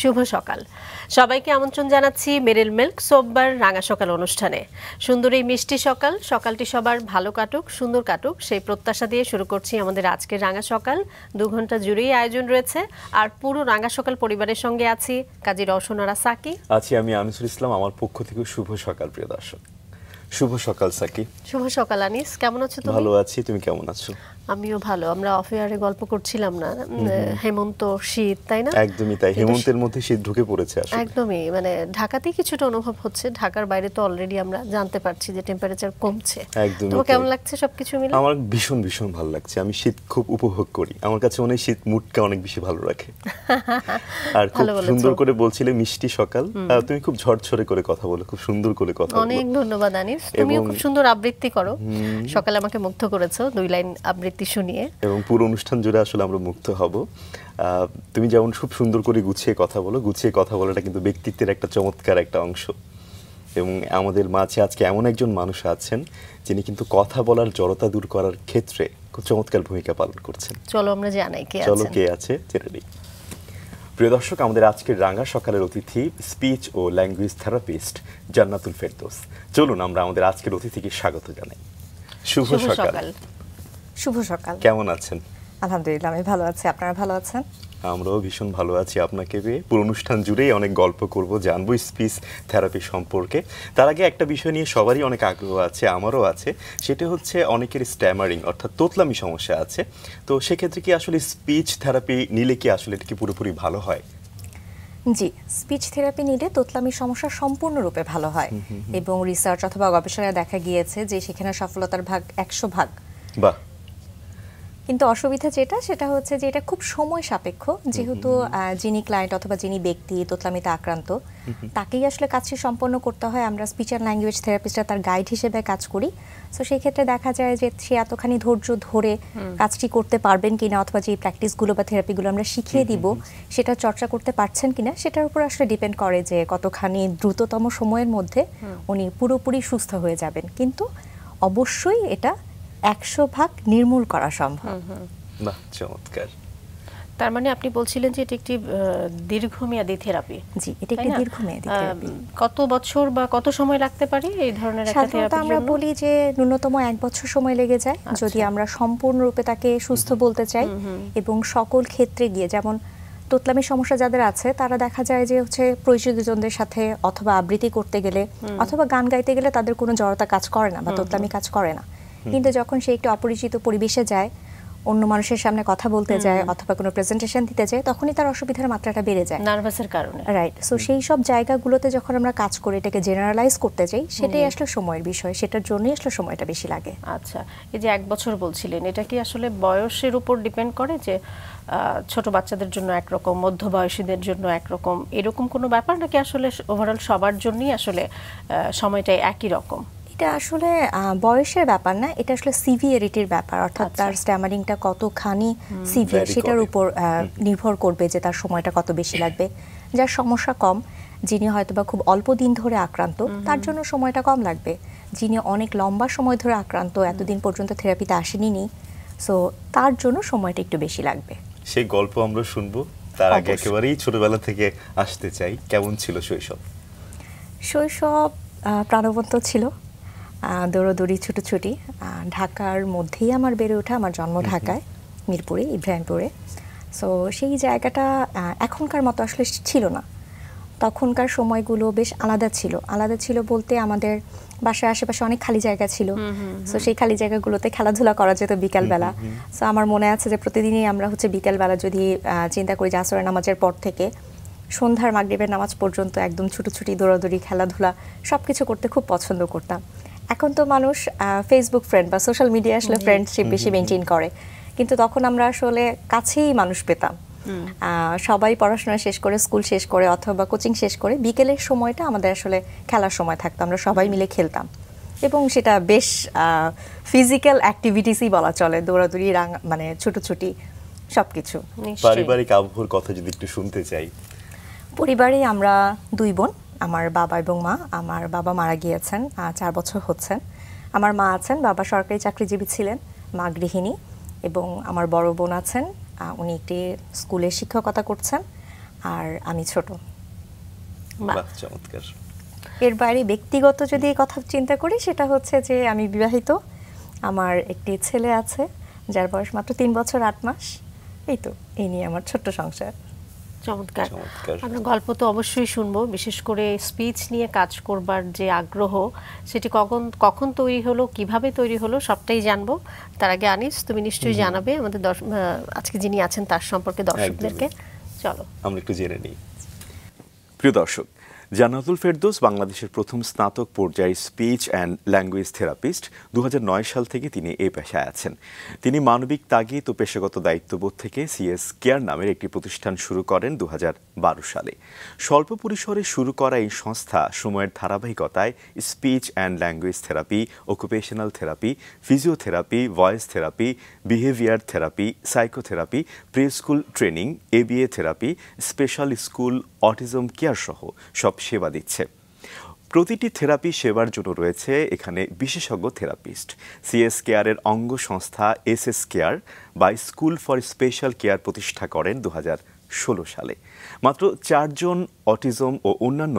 শুভ সকাল সবাইকে আমন্ত্রণ জানাচ্ছি মেরিল মিল্ক সোববার রাঙা সকাল অনুষ্ঠানে। সুন্দর এই মিষ্টি সকালটি সবার ভালো কাটুক, সুন্দর কাটুক সেই প্রত্যাশা দিয়ে শুরু করছি আমাদের আজকের রাঙা সকাল। 2 ঘন্টা জুড়েই আয়োজন রয়েছে আর পুরো রাঙা সকাল পরিবারের সঙ্গে আছি কাজী রওশনারা সাকি, আছি আমি আনিসুল ইসলাম। আমার পক্ষ থেকে শুভ সকাল প্রিয় দর্শক। শুভ সকাল সাকি। শুভ সকাল আনিস, কেমন আছো তুমি? ভালো আছি, তুমি কেমন আছো? আমিও ভালো। আমরা অফ এয়ারে গল্প করছিলাম না, হেমন্ত শীত, তাই না? একদমই তাই, হেমন্তের মধ্যে শীত ঢুকে পড়েছে আসলে। একদমই, মানে ঢাকাতেই কিছুটা অনুভব হচ্ছে, ঢাকার বাইরে তো অলরেডি আমরা জানতে পারছি যে টেম্পারেচার কমছে। একদমই। তো কেমন লাগছে সবকিছু মিলে? আমার ভীষণ ভীষণ ভালো লাগছে, আমি শীত খুব উপভোগ করি। আমার কাছে মনে হয় শীত মুডকে অনেক বেশি ভালো রাখে। আর খুব সুন্দর করে বলছিলে মিষ্টি সকাল, তুমি খুব ঝরঝরে করে কথা বলো, খুব সুন্দর করে কথা বলো। অনেক ধন্যবাদ আনিস, তুমিও খুব সুন্দর আবৃত্তি করো। সকালে আমাকে মুগ্ধ করেছো 2 লাইন আবৃত্তি শুনিয়ে, এবং পুরো অনুষ্ঠান জুড়ে আসলে আমরা মুগ্ধ হব। তুমি যেমন খুব সুন্দর করে গুছিয়ে কথা বলো, গুছিয়ে কথা বলাটা কিন্তু ব্যক্তিত্বের একটা চমৎকার একটা অংশ। এবং আমাদের মাঝে আজকে এমন একজন মানুষ আছেন যিনি কিন্তু কথা বলার জড়তা দূর করার ক্ষেত্রে খুব চমৎকার ভূমিকা পালন করছেন। চলো আমরা জানাই কে চলো কে আছে জেনে নিই। প্রিয় দর্শক, আমাদের আজকের রাঙা সকালের অতিথি স্পিচ ও ল্যাঙ্গুয়েজ থেরাপিস্ট জান্নাতুল ফেরদৌস। চলুন আমরা আমাদের আজকের অতিথিকে স্বাগত জানাই। শুভ সকাল। শুভ সকাল। কেমন আছেন? আলহামদুলিল্লাহ, আমি ভালো আছি। আপনারা ভালো আছেন? আমরাও ভীষণ ভালো আছি। আপনাকে পেয়ে পুরো অনুষ্ঠান জুড়েই অনেক গল্প করব, জানবো স্পিচ থেরাপি সম্পর্কে। তার আগে একটা বিষয় নিয়ে সবারই অনেক আগ্রহ আছে, আমারও আছে, সেটা হচ্ছে অনেকের স্ট্যামারিং অর্থাৎ তোতলামি সমস্যা আছে। তো সেক্ষেত্রে কি আসলে স্পিচ থেরাপি নিলে কি আসলে এটা কি পুরোপুরি ভালো হয়? জি, স্পিচ থেরাপি নিলে তোতলামির সমস্যা সম্পূর্ণরূপে ভালো হয়, এবং রিসার্চ অথবা গবেষণায় দেখা গিয়েছে যে সেখানে সফলতার ভাগ 100 ভাগ। বাহ। কিন্তু অসুবিধা যেটা, সেটা হচ্ছে যে এটা খুব সময় সাপেক্ষ, যেহেতু যিনি ক্লায়েন্ট অথবা যিনি ব্যক্তি তোতলামিতে আক্রান্ত তাকেই আসলে কাজটি সম্পন্ন করতে হয়। আমরা স্পিচ অ্যান্ড ল্যাঙ্গুয়েজ থেরাপিস্টরা তার গাইড হিসেবে কাজ করি। সো সেই ক্ষেত্রে দেখা যায় যে সে এতখানি ধৈর্য ধরে কাজটি করতে পারবেন কিনা, অথবা যে প্র্যাকটিসগুলো বা থেরাপিগুলো আমরা শিখিয়ে দিব সেটা চর্চা করতে পারছেন কিনা, সেটার উপর আসলে ডিপেন্ড করে যে কতখানি দ্রুততম সময়ের মধ্যে উনি পুরোপুরি সুস্থ হয়ে যাবেন। কিন্তু অবশ্যই এটা 100 ভাগ নির্মূল করা সম্ভব। বাহ, চমৎকার। তার মানে আপনি বলছিলেন যে এটা একটি দীর্ঘমেয়াদী থেরাপি। জি, এটা একটি দীর্ঘমেয়াদী থেরাপি। কত বছর বা কত সময় লাগতে পারে এই ধরনের একটা থেরাপির জন্য? আমরা বলি যে ন্যূনতম 1 বছর সময় লেগে যায় যদি আমরা সম্পূর্ণরূপে তাকে সুস্থ বলতে চাই। এবং সকল ক্ষেত্রে গিয়ে, যেমন তোতলামির সমস্যা যাদের আছে তারা দেখা যায় যে হচ্ছে পরিচিতজনদের সাথে অথবা আবৃত্তি করতে গেলে অথবা গান গাইতে গেলে তাদের কোনো জড়তা কাজ করে না বা তোতলামি কাজ করে না। কিন্তু যখন সে একটু অপরিচিত পরিবেশে যায়, অন্য মানুষের সামনে কথা বলতে যায় অথবা কোনো প্রেজেন্টেশন দিতে যায়, তখনই তার অসুবিধার মাত্রাটা বেড়ে যায়, নার্ভাসের কারণে। রাইট। সো সেই সব জায়গাগুলোতে যখন আমরা কাজ করে এটাকে জেনারেলাইজ করতে চাই, সেটাই আসলে সময়ের বিষয়, সেটার জন্যই আসলে সময়টা বেশি লাগে। আচ্ছা, এই যে 1 বছর বলছিলেন, এটা কি আসলে বয়সের উপর ডিপেন্ড করে যে ছোট বাচ্চাদের জন্য একরকম, মধ্যবয়সীদের জন্য একরকম, এরকম কোনো ব্যাপার, নাকি আসলে ওভারঅল সবার জন্যই আসলে সময়টাই একই রকম? এটা আসলে বয়সের ব্যাপার না, এটা আসলে সিভিয়ারিটির ব্যাপার, অর্থাৎ তার স্ট্যামারিংটা কতখানি সিভিয়ার সেটার উপর নির্ভর করবে যে তার সময়টা কত বেশি লাগবে। যার সমস্যা কম, যিনি হয়তোবা খুব অল্প দিন ধরে আক্রান্ত, তার জন্য সময়টা কম লাগবে। যিনি অনেক লম্বা সময় ধরে আক্রান্ত, এতদিন পর্যন্ত থেরাপিতে আসেনি, সো তার জন্য সময়টা একটু বেশি লাগবে। সেই গল্প আমরা শুনবো, তার আগে একেবারেই ছোটবেলা থেকে আসতে চাই, কেমন ছিল শৈশব? শৈশব প্রাণবন্ত ছিল, দৌড়াদৌড়ি, ছুটোছুটি। ঢাকার মধ্যেই আমার বেড়ে ওঠা, আমার জন্ম ঢাকায়, মিরপুরে, ইব্রাহিমপুরে। সো সেই জায়গাটা এখনকার মতো আসলে ছিল না। তখনকার সময়গুলো বেশ আলাদা ছিল। আলাদা ছিল বলতে আমাদের বাসার আশেপাশে অনেক খালি জায়গা ছিল। সো সেই খালি জায়গাগুলোতে খেলাধুলা করা যেত বিকালবেলা। সো আমার মনে আছে যে প্রতিদিনই আমরা হচ্ছে বিকালবেলা যদি চিন্তা করি যে আসরের নামাজের পর থেকে সন্ধ্যার মাগরিবের নামাজ পর্যন্ত একদম ছুটোছুটি, দৌড়াদৌড়ি, খেলাধুলা সব কিছু করতে খুব পছন্দ করতাম। এখন তো মানুষ ফেসবুক ফ্রেন্ড বা সোশ্যাল মিডিয়া আসলে ফ্রেন্ডশিপ বেশি মেনটেন করে, কিন্তু তখন আমরা আসলে কাছেই মানুষ পেতাম। সবাই পড়াশোনা শেষ করে, স্কুল শেষ করে অথবা কোচিং শেষ করে বিকেলের সময়টা আমাদের আসলে খেলার সময় থাকতো, আমরা সবাই মিলে খেলতাম। এবং সেটা বেশ ফিজিক্যাল অ্যাক্টিভিটিসই বলা চলে, দৌড়াদৌড়ি, মানে ছুটোছুটি সবকিছু। পারিবারিক আবহাওয়ার কথা যদি একটু শুনতে চাই। পরিবারে আমরা 2 বোন, আমার বাবা এবং মা। আমার বাবা মারা গিয়েছেন 4 বছর হচ্ছে। আমার মা আছেন, বাবা সরকারি চাকরিজীবী ছিলেন, মা গৃহিণী। এবং আমার বড় বোন আছেন, উনি একটি স্কুলে শিক্ষকতা করছেন। আর আমি ছোট। বাহ। বাহ, চমৎকার। এর বাইরে ব্যক্তিগত যদি কথা চিন্তা করি সেটা হচ্ছে যে আমি বিবাহিত, আমার একটি ছেলে আছে যার বয়স মাত্র 3 বছর 8 মাস। এই তো, এই নিয়ে আমার ছোট্ট সংসার। চমৎকার। চমৎকার। আপনার গল্প তো অবশ্যই শুনবো, বিশেষ করে স্পিচ নিয়ে কাজ করবার যে আগ্রহ সেটি কখন কখন তৈরি হলো, কিভাবে তৈরি হলো সবটাই জানবো। তার আগে আনিস, তুমি নিশ্চয়ই জানাবে আমাদের আজকে যিনি আছেন তার সম্পর্কে দর্শকদেরকে। চলো আমরা একটু জেনে নিই। প্রিয় দর্শক, জান্নাতুল ফেরদৌস বাংলাদেশের প্রথম স্নাতক পর্যায়ের স্পিচ অ্যান্ড ল্যাঙ্গুয়েজ থেরাপিস্ট। 2009 সাল থেকে তিনি এই পেশায় আছেন। তিনি মানবিক তাগিদ ও পেশাগত দায়িত্ববোধ থেকে সিএস কেয়ার নামের একটি প্রতিষ্ঠান শুরু করেন 2012 সালে। স্বল্প পরিসরে শুরু করা এই সংস্থা সময়ের ধারাবাহিকতায় speech and language therapy, occupational therapy, physiotherapy, voice therapy, behaviour therapy, psychotherapy, pre school training, ABA therapy, special school, autism care সহ সব সেবা দিচ্ছে। প্রতিটি থেরাপি সেবার জন্য রয়েছে এখানে বিশেষজ্ঞ থেরাপিস্ট। সিএস কেয়ারের অঙ্গ সংস্থা এসএস কেয়ার বা স্কুল ফর স্পেশাল কেয়ার প্রতিষ্ঠা করেন 2016 সালে। মাত্র 4 জন অটিজম ও অন্যান্য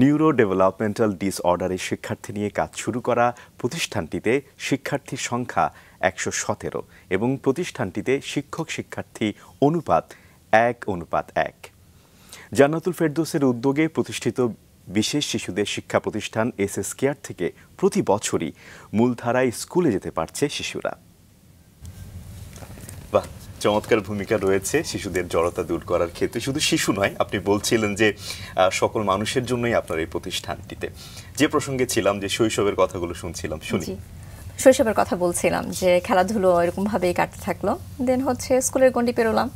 নিউরো ডেভেলপমেন্টাল ডিসঅর্ডারের শিক্ষার্থী নিয়ে কাজ শুরু করা প্রতিষ্ঠানটিতে শিক্ষার্থীর সংখ্যা 117 এবং প্রতিষ্ঠানটিতে শিক্ষক শিক্ষার্থী অনুপাত 1:1। জান্নাতুল ফেরদৌসের উদ্যোগে প্রতিষ্ঠিত বিশেষ শিশুদের শিক্ষা প্রতিষ্ঠান এসএস কেয়ার থেকে প্রতি বছরই মূলধারায় স্কুলে যেতে পারছে শিশুরা। বাহ, চমৎকার ভূমিকা রয়েছে শিশুদের জড়তা দূর করার ক্ষেত্রে। শুধু শিশু নয়, আপনি বলছিলেন যে সকল মানুষের জন্যই আপনার এই প্রতিষ্ঠানটিতে। যে প্রসঙ্গে ছিলাম, যে শৈশবের কথাগুলো শুনছিলাম, শুনি। শৈশবের কথা বলছিলাম যে খেলাধুলো এরকম ভাবেই কাটতে থাকলো। দেন হচ্ছে স্কুলের গণ্ডি পেরোলাম,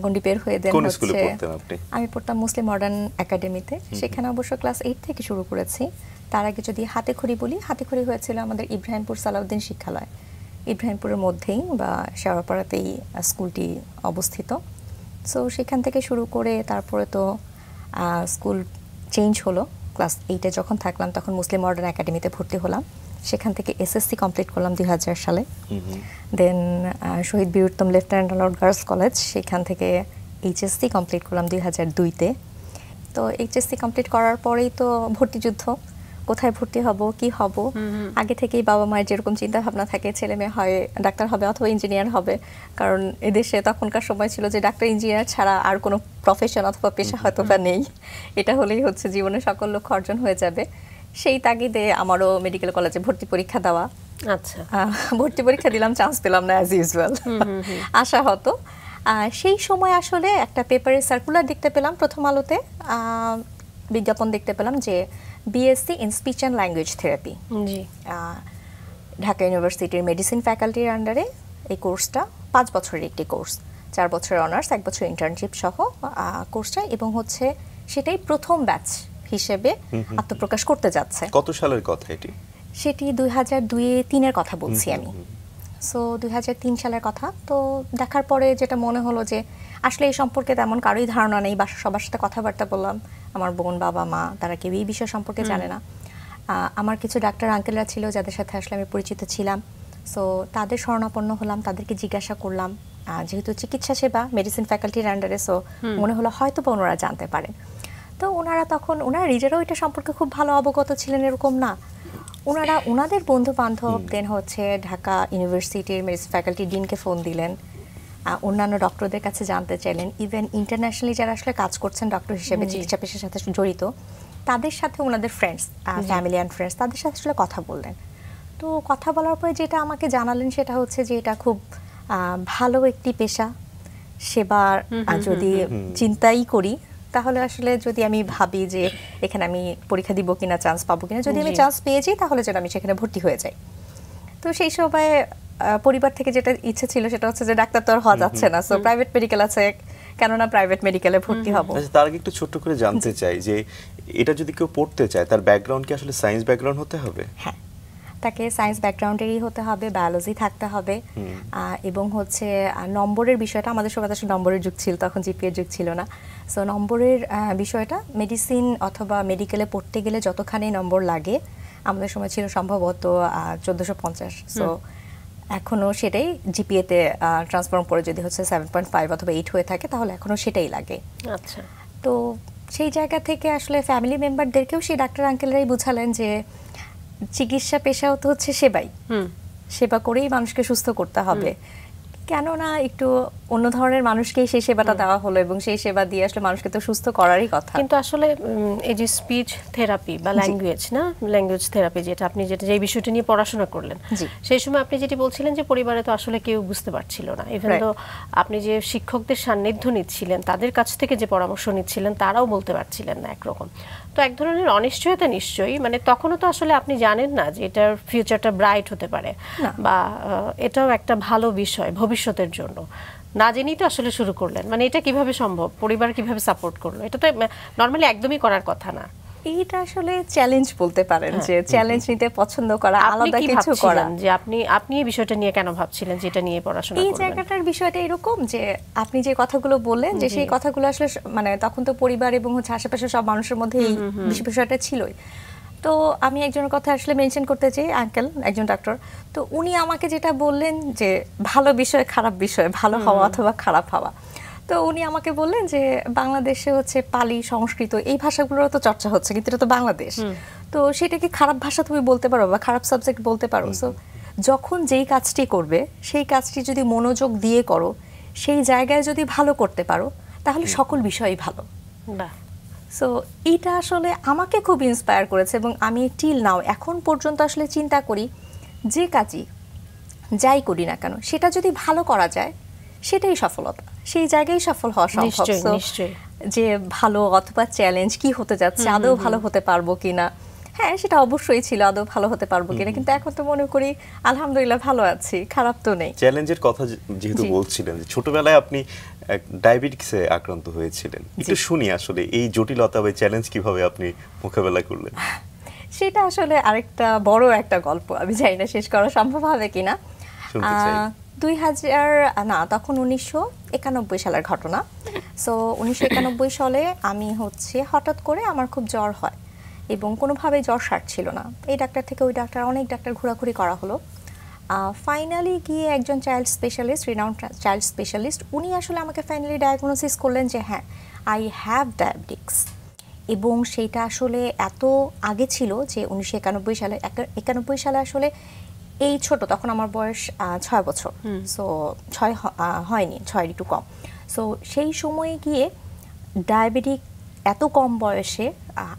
গণ্ডি বের হয়ে দেন কোন স্কুলে হচ্ছে পড়তেন আপনি? আমি পড়তাম মুসলিম মডার্ন একাডেমিতে। সেখানে অবশ্য ক্লাস 8 থেকে শুরু করেছি। তার আগে যদি হাতেখড়ি বলি, হাতেখড়ি হয়েছিল আমাদের ইব্রাহিমপুর সালাউদ্দিন শিক্ষালয়। ইব্রাহিমপুরের মধ্যেই বা শেওড়াপাড়াতেই স্কুলটি অবস্থিত। সো সেখান থেকে শুরু করে তারপরে তো স্কুল চেঞ্জ হলো। ক্লাস 8-এ যখন থাকলাম তখন মুসলিম মডার্ন একাডেমিতে ভর্তি হলাম। সেখান থেকে এসএসসি কমপ্লিট করলাম 2000 সালে। Then Shahid Biruttam lieutenant Arnold girls college, সেখান থেকে এইচএসসি কমপ্লিট করলাম 2002-তে। তো এইচএসসি কমপ্লিট করার পরেই তো ভর্তি যুদ্ধ, কোথায় ভর্তি হব, কি হব। আগে থেকেই বাবা মায়ের যেরকম চিন্তা ভাবনা থাকে, ছেলে মেয়ে হয় ডাক্তার হবে অথবা ইঞ্জিনিয়ার হবে, কারণ এদেশে তখনকার সময় ছিল যে ডাক্তার ইঞ্জিনিয়ার ছাড়া আর কোনো প্রফেশন অথবা পেশা হয়তো বা নেই। এটা হলেই হচ্ছে জীবনের সকল লক্ষ্য অর্জন হয়ে যাবে। সেই তাগিদে আমারও মেডিকেল কলেজে ভর্তি পরীক্ষা দেওয়া। আচ্ছা, ভর্তি পরীক্ষা দিলাম, চান্স পেলাম না অ্যাজ ইউজুয়াল, আশা হতো। সেই সময় আসলে একটা পেপারে সার্কুলার দেখতে পেলাম, প্রথম আলোতে বিজ্ঞাপন দেখতে পেলাম যে BSc in speech and language therapy, জি, ঢাকা ইউনিভার্সিটির মেডিসিন ফ্যাকাল্টির আন্ডারে এই কোর্সটা 5 বছরের একটি কোর্স, 4 বছরের অনার্স, 1 বছর ইন্টার্নশিপ সহ কোর্সটা, এবং হচ্ছে সেটাই প্রথম ব্যাচ হিসেবে আত্মপ্রকাশ করতে যাচ্ছে। কত সালের কথা এটি? সেটি 2002-3-এর কথা বলছি আমি। সো 2003 সালের কথা। তো দেখার পরে যেটা মনে হলো যে আসলে এই সম্পর্কে তেমন কারোই ধারণা নেই। বাসার সবার সাথে কথাবার্তা বললাম, আমার বোন, বাবা, মা, তারা কেউই এই বিষয় সম্পর্কে জানে না। আমার কিছু ডাক্তার আঙ্কেলরা ছিল যাদের সাথে আসলে আমি পরিচিত ছিলাম। সো তাদের শরণাপন্ন হলাম, তাদেরকে জিজ্ঞাসা করলাম, যেহেতু চিকিৎসা সেবা মেডিসিন ফ্যাকাল্টির আন্ডারে, সো মনে হলো হয়তো বা ওনারা জানতে পারেন। তো ওনারা নিজেরাও এটা সম্পর্কে খুব ভালো অবগত ছিলেন এরকম না। ওনারা ওনাদের বন্ধু বান্ধব, দেন হচ্ছে ঢাকা ইউনিভার্সিটির মেডিসিন ফ্যাকাল্টি ডিনকে ফোন দিলেন, অন্যান্য ডক্টরদের কাছে জানতে চাইলেন, ইভেন ইন্টারন্যাশনালি যারা আসলে কাজ করছেন ডক্টর হিসেবে, চিকিৎসা পেশার সাথে জড়িত, তাদের সাথে ওনাদের ফ্রেন্ডস, ফ্যামিলি অ্যান্ড ফ্রেন্ডস, তাদের সাথে আসলে কথা বললেন। তো কথা বলার পরে যেটা আমাকে জানালেন সেটা হচ্ছে যে এটা খুব ভালো একটি পেশা। সেবার যদি চিন্তাই করি তাহলে আসলে যদি আমি ভাবি যে এখানে আমি পরীক্ষা দিব কিনা, চান্স পাবো কিনা, যদি আমি চান্স পেয়ে যাই তাহলে যেন আমি সেখানে ভর্তি হয়ে যাই। তো সেই সময় পরিবার থেকে যেটা ইচ্ছে ছিল সেটা হচ্ছে যে ডাক্তার তো আর হওয়া যাচ্ছে না, সো প্রাইভেট মেডিকেল আছে, কেননা প্রাইভেট মেডিকেলে ভর্তি হব। তার আগে একটু ছোট্ট করে জানতে চাই যে এটা যদি কেউ পড়তে চায় তার ব্যাকগ্রাউন্ড কি আসলে সায়েন্স ব্যাকগ্রাউন্ড হতে হবে? হ্যাঁ, তাকে সায়েন্স ব্যাকগ্রাউন্ডেরই হতে হবে, বায়োলজি থাকতে হবে, এবং হচ্ছে নম্বরের বিষয়টা, আমাদের সময় আসলে নম্বরের যুগ ছিল, তখন জিপিএর যুগ ছিল না। সো নম্বরের বিষয়টা মেডিসিন অথবা মেডিকেলে পড়তে গেলে যতখানি নম্বর লাগে, আমাদের সময় ছিল সম্ভবত 1450। সো এখনো সেটাই জিপিএতে ট্রান্সফর্ম করে যদি হচ্ছে 7.5 অথবা 8 হয়ে থাকে তাহলে এখনো সেটাই লাগে। আচ্ছা। তো সেই জায়গা থেকে আসলে ফ্যামিলি মেম্বারদেরকেও সেই ডাক্তার আঙ্কেলরাই বুঝালেন যে চিকিৎসা পেশাও তো হচ্ছে সেবাই, সেবা করেই মানুষকে সুস্থ করতে হবে, কেননা একটু অন্য ধরনের মানুষকেই সেই সেবাটা দেওয়া হলো এবং সেই সেবা দিয়ে আসলে মানুষকে তো সুস্থ করারই কথা। কিন্তু আসলে এই যে স্পিচ থেরাপি বা ল্যাঙ্গুয়েজ ল্যাঙ্গুয়েজ থেরাপি যেটা আপনি যে বিষয়টা নিয়ে পড়াশোনা করলেন, সেই সময় আপনি যেটি বলছিলেন যে পরিবারে তো আসলে কেউ বুঝতে পারছিল না, ইভেন তো আপনি যে শিক্ষকদের সান্নিধ্য নিচ্ছিলেন তাদের কাছ থেকে যে পরামর্শ নিচ্ছিলেন তারাও বলতে পারছিলেন না একরকম, তো এক ধরনের অনিশ্চয়তা নিশ্চয়ই, মানে তখনও তো আসলে আপনি জানেন না যে এটার ফিউচারটা ব্রাইট হতে পারে বা এটাও একটা ভালো বিষয় ভবিষ্যতের জন্য, না জেনেই তো আসলে শুরু করলেন, মানে এটা কিভাবে সম্ভব, পরিবার কিভাবে সাপোর্ট করলো, এটা তো নর্মালি একদমই করার কথা না। এইটা আসলে চ্যালেঞ্জ বলতে পারেন, যে চ্যালেঞ্জ নিতে পছন্দ করা, আলাদা কিছু করা। যে আপনি এই বিষয়টা নিয়ে কেন ভাবছিলেন যে এটা নিয়ে পড়াশোনা করবেন? এই জায়গাটার বিষয়টা এরকম যে আপনি যে কথাগুলো বললেন যে সেই কথাগুলো আসলে মানে তখন তো পরিবার এবং হচ্ছে আশেপাশে সব মানুষের মধ্যে এই বিষয়টা ছিলই। তো আমি একজনের কথা আসলে মেনশন করতে চাই, আঙ্কেল একজন ডাক্তার, তো উনি আমাকে যেটা বললেন যে ভালো বিষয় খারাপ বিষয়, ভালো হওয়া অথবা খারাপ হওয়া, তো উনি আমাকে বললেন যে বাংলাদেশে হচ্ছে পালি সংস্কৃত এই ভাষাগুলোর তো চর্চা হচ্ছে, কিন্তু এটা তো বাংলাদেশ, তো সেটাকে খারাপ ভাষা তুমি বলতে পারো বা খারাপ সাবজেক্ট বলতে পারো, সো যখন যেই কাজটি করবে সেই কাজটি যদি মনোযোগ দিয়ে করো, সেই জায়গায় যদি ভালো করতে পারো তাহলে সকল বিষয়ই ভালো। সো এটা আসলে আমাকে খুব ইন্সপায়ার করেছে এবং আমি টিল নাও এখন পর্যন্ত আসলে চিন্তা করি যে কাজই যাই করি না কেন সেটা যদি ভালো করা যায় সেটাই সফলতা, সেই জায়গায় সফল হওয়া সম্ভব। যে ভালো অথবা চ্যালেঞ্জ কি হতে যাচ্ছে, আদৌ ভালো হতে পারবো কিনা, হ্যাঁ সেটা অবশ্যই ছিল আদৌ ভালো হতে পারবো কিনা, কিন্তু এখন তো মনে করি আলহামদুলিল্লাহ ভালো আছি, খারাপ তো নেই। চ্যালেঞ্জের কথা যেহেতু বলছিলেন যে ছোটবেলায় আপনি ডায়াবেটিসে আক্রান্ত হয়েছিলেন, একটু শুনি আসলে এই জটিলতা বা চ্যালেঞ্জ কিভাবে আপনি মোকাবেলা করলেন। সেটা আসলে আরেকটা বড় একটা গল্প, আমি জানি না শেষ করা সম্ভব হবে কিনা। 2000 না তখন 1991 সালের ঘটনা। সো 1991 সালে আমি হচ্ছে হঠাৎ করে আমার খুব জ্বর হয় এবং কোনোভাবেই জ্বর সারছিল না, এই ডাক্তার থেকে ওই ডাক্তার অনেক ডাক্তার ঘোরাঘুরি করা হলো, ফাইনালি গিয়ে একজন child specialist, renowned child specialist, উনি আসলে আমাকে ফাইনালি ডায়াগনোসিস করলেন যে হ্যাঁ আই হ্যাভ ডায়াবেটিক্স, এবং সেইটা আসলে এত আগে ছিল যে 1991 সালে আসলে এই ছোট, তখন আমার বয়স 6 বছর, সো 6 হয়নি, 6 একটু কম, সো সেই সময়ে গিয়ে ডায়াবেটিক এত কম বয়সে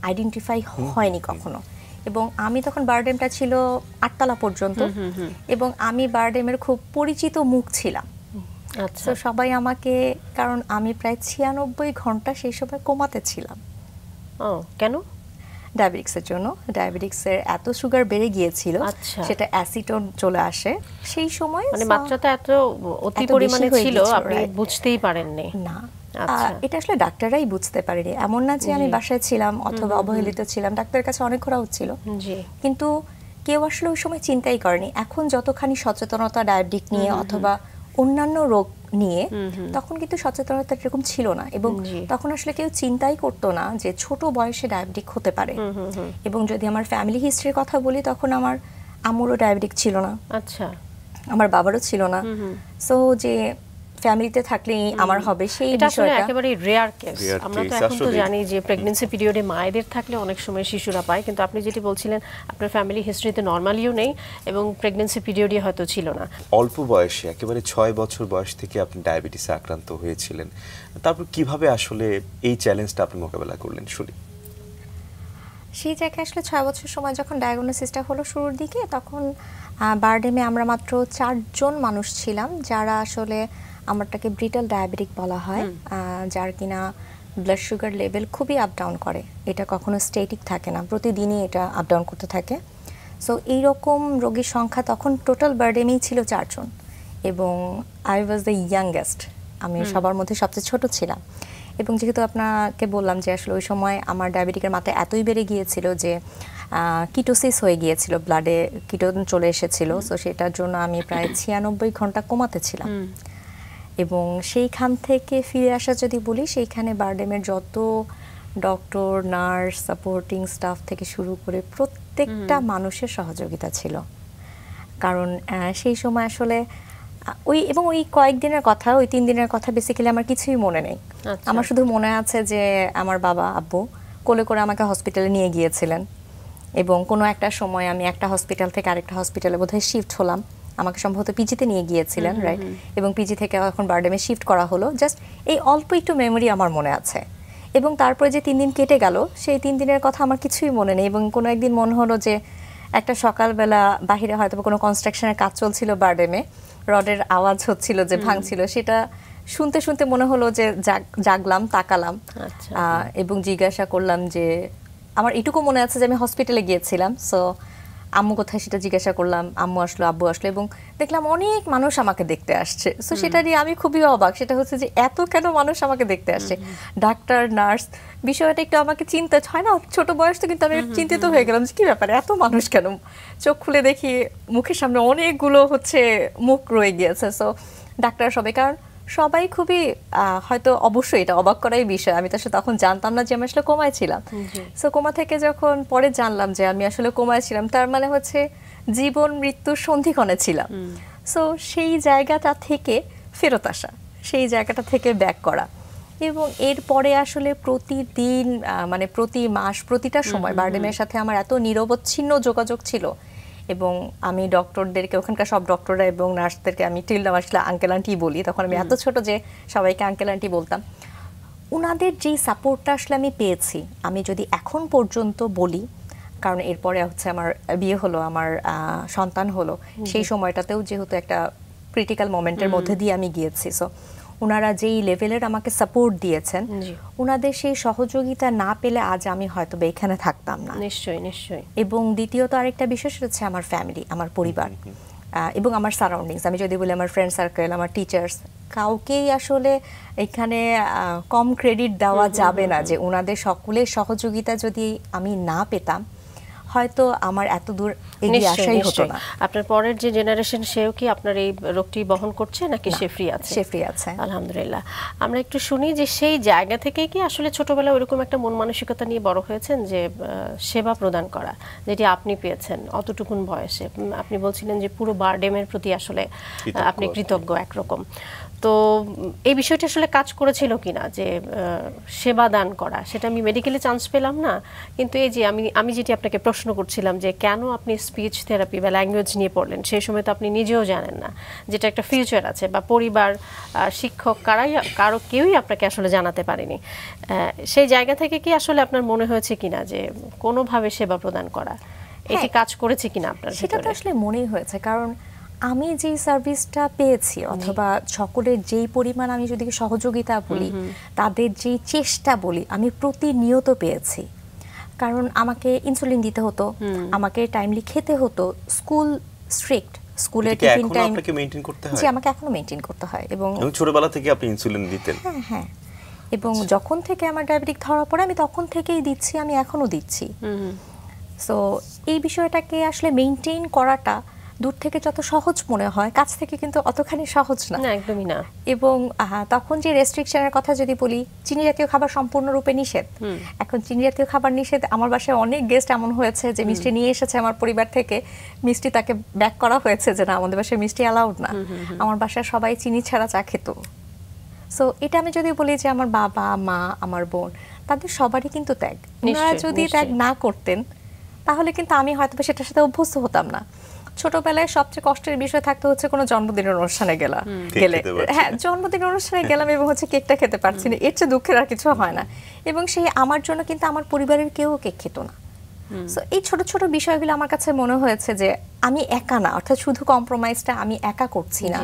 আইডেন্টিফাই হয়নি কখনো, এবং আমি তখন বারডেমটা ছিল 8 তলা পর্যন্ত, এবং আমি বারডেমের খুব পরিচিত মুখ ছিলাম। তো সবাই আমাকে, কারণ আমি প্রায় 96 ঘন্টা সেই সময় কোমাতে ছিলাম। কেন? ডায়াবেটিক্সের জন্য, ডায়াবেটিক্সের এত সুগার বেড়ে গিয়েছিল, সেটা অ্যাসিটোন চলে আসে সেই সময়, মানে মাত্রাটা এত অতি পরিমাণে ছিল আপনি বুঝতেই পারেননি না। এটা আসলে ডাক্তাররাই বুঝতে পারেনি, এমন না যে আমি বাসায় ছিলাম অথবা অবহেলিত ছিলাম, ডাক্তারের কাছে অনেক ঘোরা হচ্ছিল, কিন্তু কেউ আসলে ওই সময় চিন্তাই করেনি। এখন যতখানি সচেতনতা ডায়াবেটিক নিয়ে অথবা অন্যান্য রোগ নিয়ে, তখন কিন্তু সচেতনতা এরকম ছিল না, এবং তখন আসলে কেউ চিন্তাই করতো না যে ছোট বয়সে ডায়াবেটিক হতে পারে। এবং যদি আমার ফ্যামিলি হিস্ট্রির কথা বলি, তখন আমার আম্মুরও ডায়াবেটিক ছিল না, আচ্ছা, আমার বাবারও ছিল না, সো যে ফ্যামিলিতে থাকলেই আমার হবে সেই বিষয়টা একেবারে রেয়ার কেস। আমরা তো এখন তো জানি যে প্রেগন্যান্সি পিরিয়ডে মায়েদের থাকলে অনেক সময় শিশুরা পায়, কিন্তু আপনি যেটি বলছিলেন আপনার ফ্যামিলি হিস্ট্রিতে নরমালিও নেই এবং প্রেগন্যান্সি পিরিয়ডে হয়তো ছিল না। অল্প বয়সে একেবারে 6 বছর বয়স থেকে আপনি ডায়াবেটিসে আক্রান্ত হয়েছিলেন, তারপর কিভাবে আসলে এই চ্যালেঞ্জটা আপনি মোকাবেলা করলেন শুনি। সেই জায়গায় আসলে 6 বছর সময় যখন ডায়াগনোসিসটা হলো শুরুর দিকে, তখন বারডেমে আমরা মাত্র 4 জন মানুষ ছিলাম যারা আসলে, আমারটাকে ব্রিটাল ডায়াবেটিক বলা হয়, যার কিনা ব্লাড সুগার লেভেল খুবই আপ ডাউন করে, এটা কখনো স্টেটিক থাকে না, প্রতিদিনই এটা আপ ডাউন করতে থাকে। সো এইরকম রোগীর সংখ্যা তখন টোটাল বারডেমেই ছিল 4 জন, এবং আই ওয়াজ দ্য ইয়াংগেস্ট, আমি সবার মধ্যে সবচেয়ে ছোট ছিলাম। এবং যেহেতু আপনাকে বললাম যে আসলে ওই সময় আমার ডায়াবেটিকের মাত্রা এতই বেড়ে গিয়েছিল যে কিটোসিস হয়ে গিয়েছিল, ব্লাডে কিটোন চলে এসেছিল, সো সেটার জন্য আমি প্রায় 96 ঘন্টা কোমাতে ছিলাম। এবং সেইখান থেকে ফিরে আসা যদি বলি, সেইখানে বারডেমের যত ডক্টর, নার্স, সাপোর্টিং স্টাফ থেকে শুরু করে প্রত্যেকটা মানুষের সহযোগিতা ছিল। কারণ সেই সময় আসলে ওই কয়েকদিনের কথা, ওই 3 দিনের কথা বেসিক্যালি আমার কিছুই মনে নেই। আমার শুধু মনে আছে যে আমার বাবা আব্বু কোলে করে আমাকে হসপিটালে নিয়ে গিয়েছিলেন, এবং কোনো একটা সময় আমি একটা হসপিটাল থেকে আরেকটা হসপিটালে বোধহয় শিফট হলাম, আমাকে সম্ভবত পিজিতে নিয়ে গিয়েছিলেন, রাইট, এবং পিজি থেকে এখন বারডেমে শিফট করা হলো। জাস্ট এই অল্প একটু মেমোরি আমার মনে আছে। এবং তারপরে যে 3 দিন কেটে গেল, সেই 3 দিনের কথা আমার কিছুই মনে নেই। এবং কোনো একদিন মনে হলো যে একটা সকালবেলা বাহিরে হয়তো কোনো কনস্ট্রাকশনের কাজ চলছিল বারডেমে, রডের আওয়াজ হচ্ছিল যে ভাঙছিল, সেটা শুনতে শুনতে মনে হলো যে জাগলাম, তাকালাম, এবং জিজ্ঞাসা করলাম যে, আমার এটুকু মনে আছে যে আমি হসপিটালে গিয়েছিলাম, সো আম্মু কোথায় সেটা জিজ্ঞাসা করলাম, আম্মু আসলো, আব্বু আসলো, এবং দেখলাম অনেক মানুষ আমাকে দেখতে আসছে। সো সেটা নিয়ে আমি খুবই অবাক, সেটা হচ্ছে যে এত কেন মানুষ আমাকে দেখতে আসছে, ডাক্তার, নার্স, বিষয়টা একটু আমাকে চিন্তা হয় না, ছোট বয়স তো, কিন্তু আমি চিন্তিত হয়ে গেলাম যে কি ব্যাপারে এত মানুষ কেন। চোখ খুলে দেখি মুখের সামনে অনেকগুলো মুখ রয়ে গিয়েছে। সো ডাক্তার সবাই, কারণ সবাই খুবই হয়তো, অবশ্যই এটা অবাক করাই বিষয়, আমি তো আসলে তখন জানতাম না যে আমি আসলে কোমায় ছিলাম। সো কোমা থেকে যখন পরে জানলাম যে আমি আসলে কোমায় ছিলাম, তার মানে হচ্ছে জীবন মৃত্যুর সন্ধিক্ষণে ছিলাম। সো সেই জায়গাটা থেকে ফেরত আসা, সেই জায়গাটা থেকে ব্যাক করা, এবং এরপরে আসলে প্রতিদিন মানে প্রতি মাস প্রতিটা সময় বারডেমের সাথে আমার এত নিরবচ্ছিন্ন যোগাযোগ ছিল। এবং আমি ডক্টরদেরকে, ওখানকার সব ডক্টররা এবং নার্সদেরকে আমি টিল আসলে আঙ্কেল আন্টি বলি, তখন আমি এত ছোট যে সবাইকে আঙ্কেল আন্টি বলতাম। ওনাদের যেই সাপোর্টটা আসলে আমি পেয়েছি, আমি যদি এখন পর্যন্ত বলি, কারণ এরপরে হচ্ছে আমার বিয়ে হলো, আমার সন্তান হলো, সেই সময়টাতেও যেহেতু একটা ক্রিটিক্যাল মোমেন্টের মধ্যে দিয়ে আমি গিয়েছি। সো ওনারা যেই লেভেলের আমাকে সাপোর্ট দিয়েছেন, ওনাদের সেই সহযোগিতা না পেলে আজ আমি হয়তো এখানে থাকতাম না। নিশ্চয়ই নিশ্চয়ই। এবং দ্বিতীয়ত আরেকটা বিষয় হচ্ছে আমার ফ্যামিলি, আমার পরিবার, এবং আমার সারাউন্ডিংস। আমি যদি বলি আমার ফ্রেন্ড সার্কেল, আমার টিচার্স, কাউকেই আসলে এখানে কম ক্রেডিট দেওয়া যাবে না যে ওনাদের সকলের সহযোগিতা যদি আমি না পেতাম, হয়তো আমার এত দূর এগিয়ে আসাই হতো না। আপনার পরের যে জেনারেশন, সেও কি আপনার এই রোগটি বহন করছে নাকি সে ফ্রি আছে? সে ফ্রি আছে, আলহামদুলিল্লাহ। আমরা একটু শুনি যে সেই জায়গা থেকে কি আসলে ছোটবেলায় ওইরকম একটা মন মানসিকতা নিয়ে বড় হয়েছেন যে সেবা প্রদান করা, যেটি আপনি পেয়েছেন অতটুকুন বয়সে? আপনি বলছিলেন যে পুরো বারডেমের প্রতি আসলে আপনি কৃতজ্ঞ একরকম। তো এই বিষয়টি আসলে কাজ করেছিল কিনা যে সেবা দান করা? সেটা আমি মেডিকেলে চান্স পেলাম না, কিন্তু এই যে আমি যেটি আপনাকে প্রশ্ন করছিলাম যে কেন আপনি স্পিচ থেরাপি বা ল্যাঙ্গুয়েজ নিয়ে পড়লেন, সেই সময় তো আপনি নিজেও জানেন না যেটা একটা ফিউচার আছে, বা পরিবার, শিক্ষক, কারো কেউই আপনাকে আসলে জানাতে পারেনি। সেই জায়গা থেকে কি আসলে আপনার মনে হয়েছে কিনা যে কোনোভাবে সেবা প্রদান করা এটি কাজ করেছে কিনা আপনার? সেটা তো আসলে মনেই হয়েছে, কারণ আমি যে সার্ভিসটা পেয়েছি, অথবা সকলের যেই পরিমাণ আমি যদি সহযোগিতা বলি, তাদের যেই চেষ্টা বলি, আমি প্রতিনিয়ত পেয়েছি। কারণ আমাকে ইনসুলিন দিতে হতো, আমাকে টাইমলি খেতে হতো, স্কুল স্ট্রিক্ট, স্কুলের টিফিন টাইম আপনাকে মেইনটেইন করতে হয়। জি, আমাকে এখনো মেইনটেইন করতে হয়। এবং ছোটবেলা থেকে আপনি ইনসুলিন দিতেন? হ্যাঁ হ্যাঁ, এবং যখন থেকে আমার ডায়াবেটিক ধরা পড়ে আমি তখন থেকেই দিচ্ছি, আমি এখনো দিচ্ছি। সো এই বিষয়টাকে আসলে মেইনটেইন করাটা দূর থেকে যত সহজ মনে হয়, কাছ থেকে কিন্তু অতখানি সহজ না, একদমই না। এবং তখন যে রেস্ট্রিকশনের কথা যদি বলি, চিনি জাতীয় খাবার সম্পূর্ণরূপে নিষেধ। এখন চিনি জাতীয় খাবার নিষেধ, আমার বাসায় অনেক গেস্ট এমন হয়েছে যে মিষ্টি নিয়ে এসেছে আমার পরিবার থেকে, মিষ্টি তাকে ব্যাক করা হয়েছে যে না, আমাদের বাসায় মিষ্টি অ্যালাউড না। আমার বাসায় সবাই চিনি ছাড়া চা খেত। সো এটা আমি যদি বলি যে আমার বাবা, মা, আমার বোন, তাদের সবারই কিন্তু ত্যাগ। ওনারা যদি ত্যাগ না করতেন, তাহলে কিন্তু আমি হয়তো সেটার সাথে অভ্যস্ত হতাম না। ছোটবেলায় সবচেয়ে কষ্টের বিষয় থাকতো হচ্ছে কোনো জন্মদিনের অনুষ্ঠানে গেলে, হ্যাঁ, জন্মদিনের অনুষ্ঠানে গেলাম এবং হচ্ছে কেকটা খেতে পারছি না, এর চেয়ে দুঃখের আর কিছু হয় না। এবং সেই আমার জন্য কিন্তু আমার পরিবারের কেউ কেক খেত না। সো এই ছোট ছোট বিষয়গুলো আমার কাছে মনে হয়েছে যে আমি একা না, অর্থাৎ শুধু কম্প্রোমাইজটা আমি একা করছি না,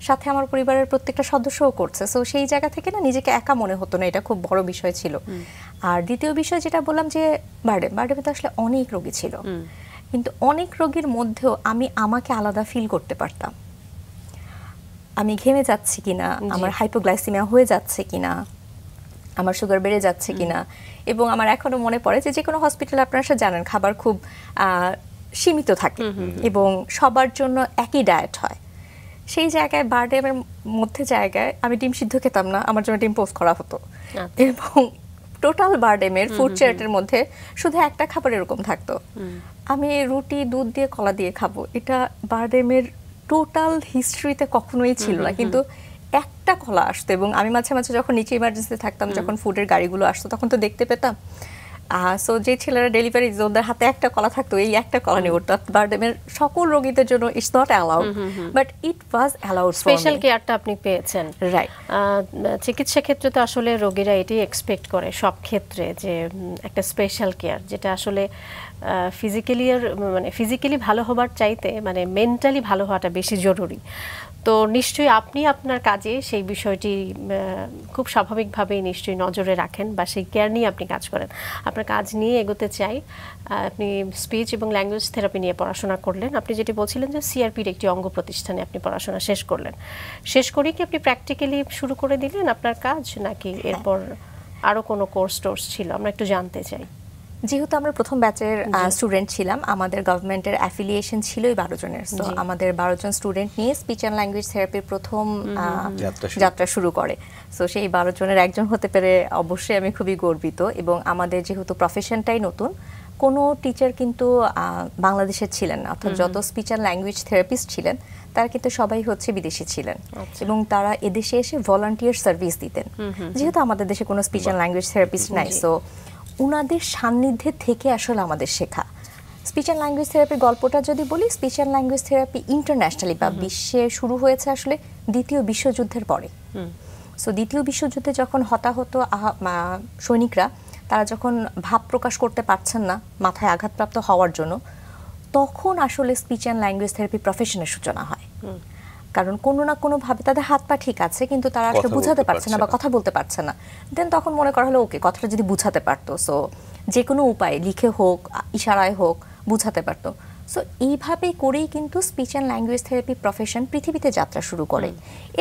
সাথে আমার পরিবারের প্রত্যেকটা সদস্যও করছে। সো সেই জায়গা থেকে না, নিজেকে একা মনে হতো না, এটা খুব বড় বিষয় ছিল। আর দ্বিতীয় বিষয় যেটা বললাম যে বারডেমে তো আসলে অনেক রোগী ছিল, কিন্তু অনেক রোগীর মধ্যেও আমি আমাকে আলাদা ফিল করতে পারতাম। আমি ঘেমে যাচ্ছি কিনা, আমার হাইপোগ্লাইসিমিয়া হয়ে যাচ্ছে কিনা, আমার সুগার বেড়ে যাচ্ছে কিনা। এবং আমার এখনো মনে পড়ে যে কোনো হসপিটালে আপনারা জানেন খাবার খুব সীমিত থাকে এবং সবার জন্য একই ডায়েট হয়। সেই জায়গায় বারডেমের মধ্যে জায়গায় আমি ডিম সিদ্ধ খেতাম না, আমার জন্য ডিম পোস্ট করা হতো। এবং টোটাল বারডেমের ফুড চার্টের মধ্যে শুধু একটা খাবার এরকম থাকতো, আমি রুটি দুধ দিয়ে কলা দিয়ে খাবো, এটা বারডেমের টোটাল হিস্ট্রিতে কখনোই ছিল না। কিন্তু একটা কলা আসতো, এবং আমি মাঝে মাঝে যখন নিচে ইমার্জেন্সিতে থাকতাম, যখন ফুডের গাড়িগুলো আসতো, তখন তো দেখতে পেতাম। সো যে ছেলেরা ডেলিভারি, ওদের হাতে একটা কলা থাকতো, এই একটা কলা নিয়ে ওটা বারডেমের সকল রোগীদের জন্য it's not allowed, but it was allowed. Special কেয়ারটা আপনি পেয়েছেন, রাইট। চিকিৎসা ক্ষেত্রে তো আসলে রোগীরা এটাই এক্সপেক্ট করে সব ক্ষেত্রে, যে একটা স্পেশাল কেয়ার, যেটা আসলে ফিজিক্যালি ভালো হবার চাইতে মানে মেন্টালি ভালো হওয়াটা বেশি জরুরি। তো নিশ্চয়ই আপনি আপনার কাজে সেই বিষয়টি খুব স্বাভাবিকভাবেই নিশ্চয়ই নজরে রাখেন, বা সেই কেয়ার নিয়ে আপনি কাজ করেন। আপনার কাজ নিয়ে এগোতে চাই। আপনি স্পিচ এবং ল্যাঙ্গুয়েজ থেরাপি নিয়ে পড়াশোনা করলেন। আপনি যেটি বলছিলেন যে সিআরপির একটি অঙ্গ প্রতিষ্ঠানে আপনি পড়াশোনা শেষ করলেন। শেষ করে কি আপনি প্র্যাকটিক্যালি শুরু করে দিলেন আপনার কাজ, নাকি এরপর আরও কোনো কোর্স টোর্স ছিল? আমরা একটু জানতে চাই। যেহেতু আমরা প্রথম ব্যাচের স্টুডেন্ট ছিলাম, আমাদের গভর্নমেন্টের অ্যাফিলিয়েশন ছিল 12 জনের। তো আমাদের 12 জন স্টুডেন্ট নিয়ে স্পিচ অ্যান্ড ল্যাঙ্গুয়েজ থেরাপির প্রথম যাত্রা শুরু করে। সো সেই 12 জনের একজন হতে পেরে অবশ্যই আমি খুবই গর্বিত। এবং আমাদের যেহেতু প্রফেশনটাই নতুন, কোনো টিচার কিন্তু বাংলাদেশের ছিলেন না, অর্থাৎ যত স্পিচ অ্যান্ড ল্যাঙ্গুয়েজ থেরাপিস্ট ছিলেন তারা কিন্তু সবাই হচ্ছে বিদেশি ছিলেন। এবং তারা এদেশে এসে ভলান্টিয়ার সার্ভিস দিতেন। যেহেতু আমাদের দেশে কোনো স্পিচ অ্যান্ড ল্যাঙ্গুয়েজ থেরাপিস্ট নাই, সো উনাদের সান্নিধ্যে থেকে আসলে আমাদের শেখা। স্পিচ অ্যান্ড ল্যাঙ্গুয়েজ থেরাপির গল্পটা যদি বলি, speech and language therapy internationally বা বিশ্বে শুরু হয়েছে আসলে দ্বিতীয় বিশ্বযুদ্ধের পরে। সো দ্বিতীয় বিশ্বযুদ্ধে যখন হতাহত সৈনিকরা, তারা যখন ভাব প্রকাশ করতে পারছেন না মাথায় আঘাতপ্রাপ্ত হওয়ার জন্য, তখন আসলে স্পিচ অ্যান্ড ল্যাঙ্গুয়েজ থেরাপি প্রফেশনের সূচনা হয়। কারণ কোনো না কোনোভাবে তাদের হাত পা ঠিক আছে, কিন্তু তারা আসলে বুঝাতে পারছে না বা কথা বলতে পারছে না। দেন তখন মনে করা হলো ওকে, কথাটা যদি বুঝাতে পারতো, সো যে কোনো উপায়ে লিখে হোক, ইশারায় হোক, বুঝাতে পারতো। সো এইভাবেই করেই কিন্তু speech and language therapy profession পৃথিবীতে যাত্রা শুরু করে।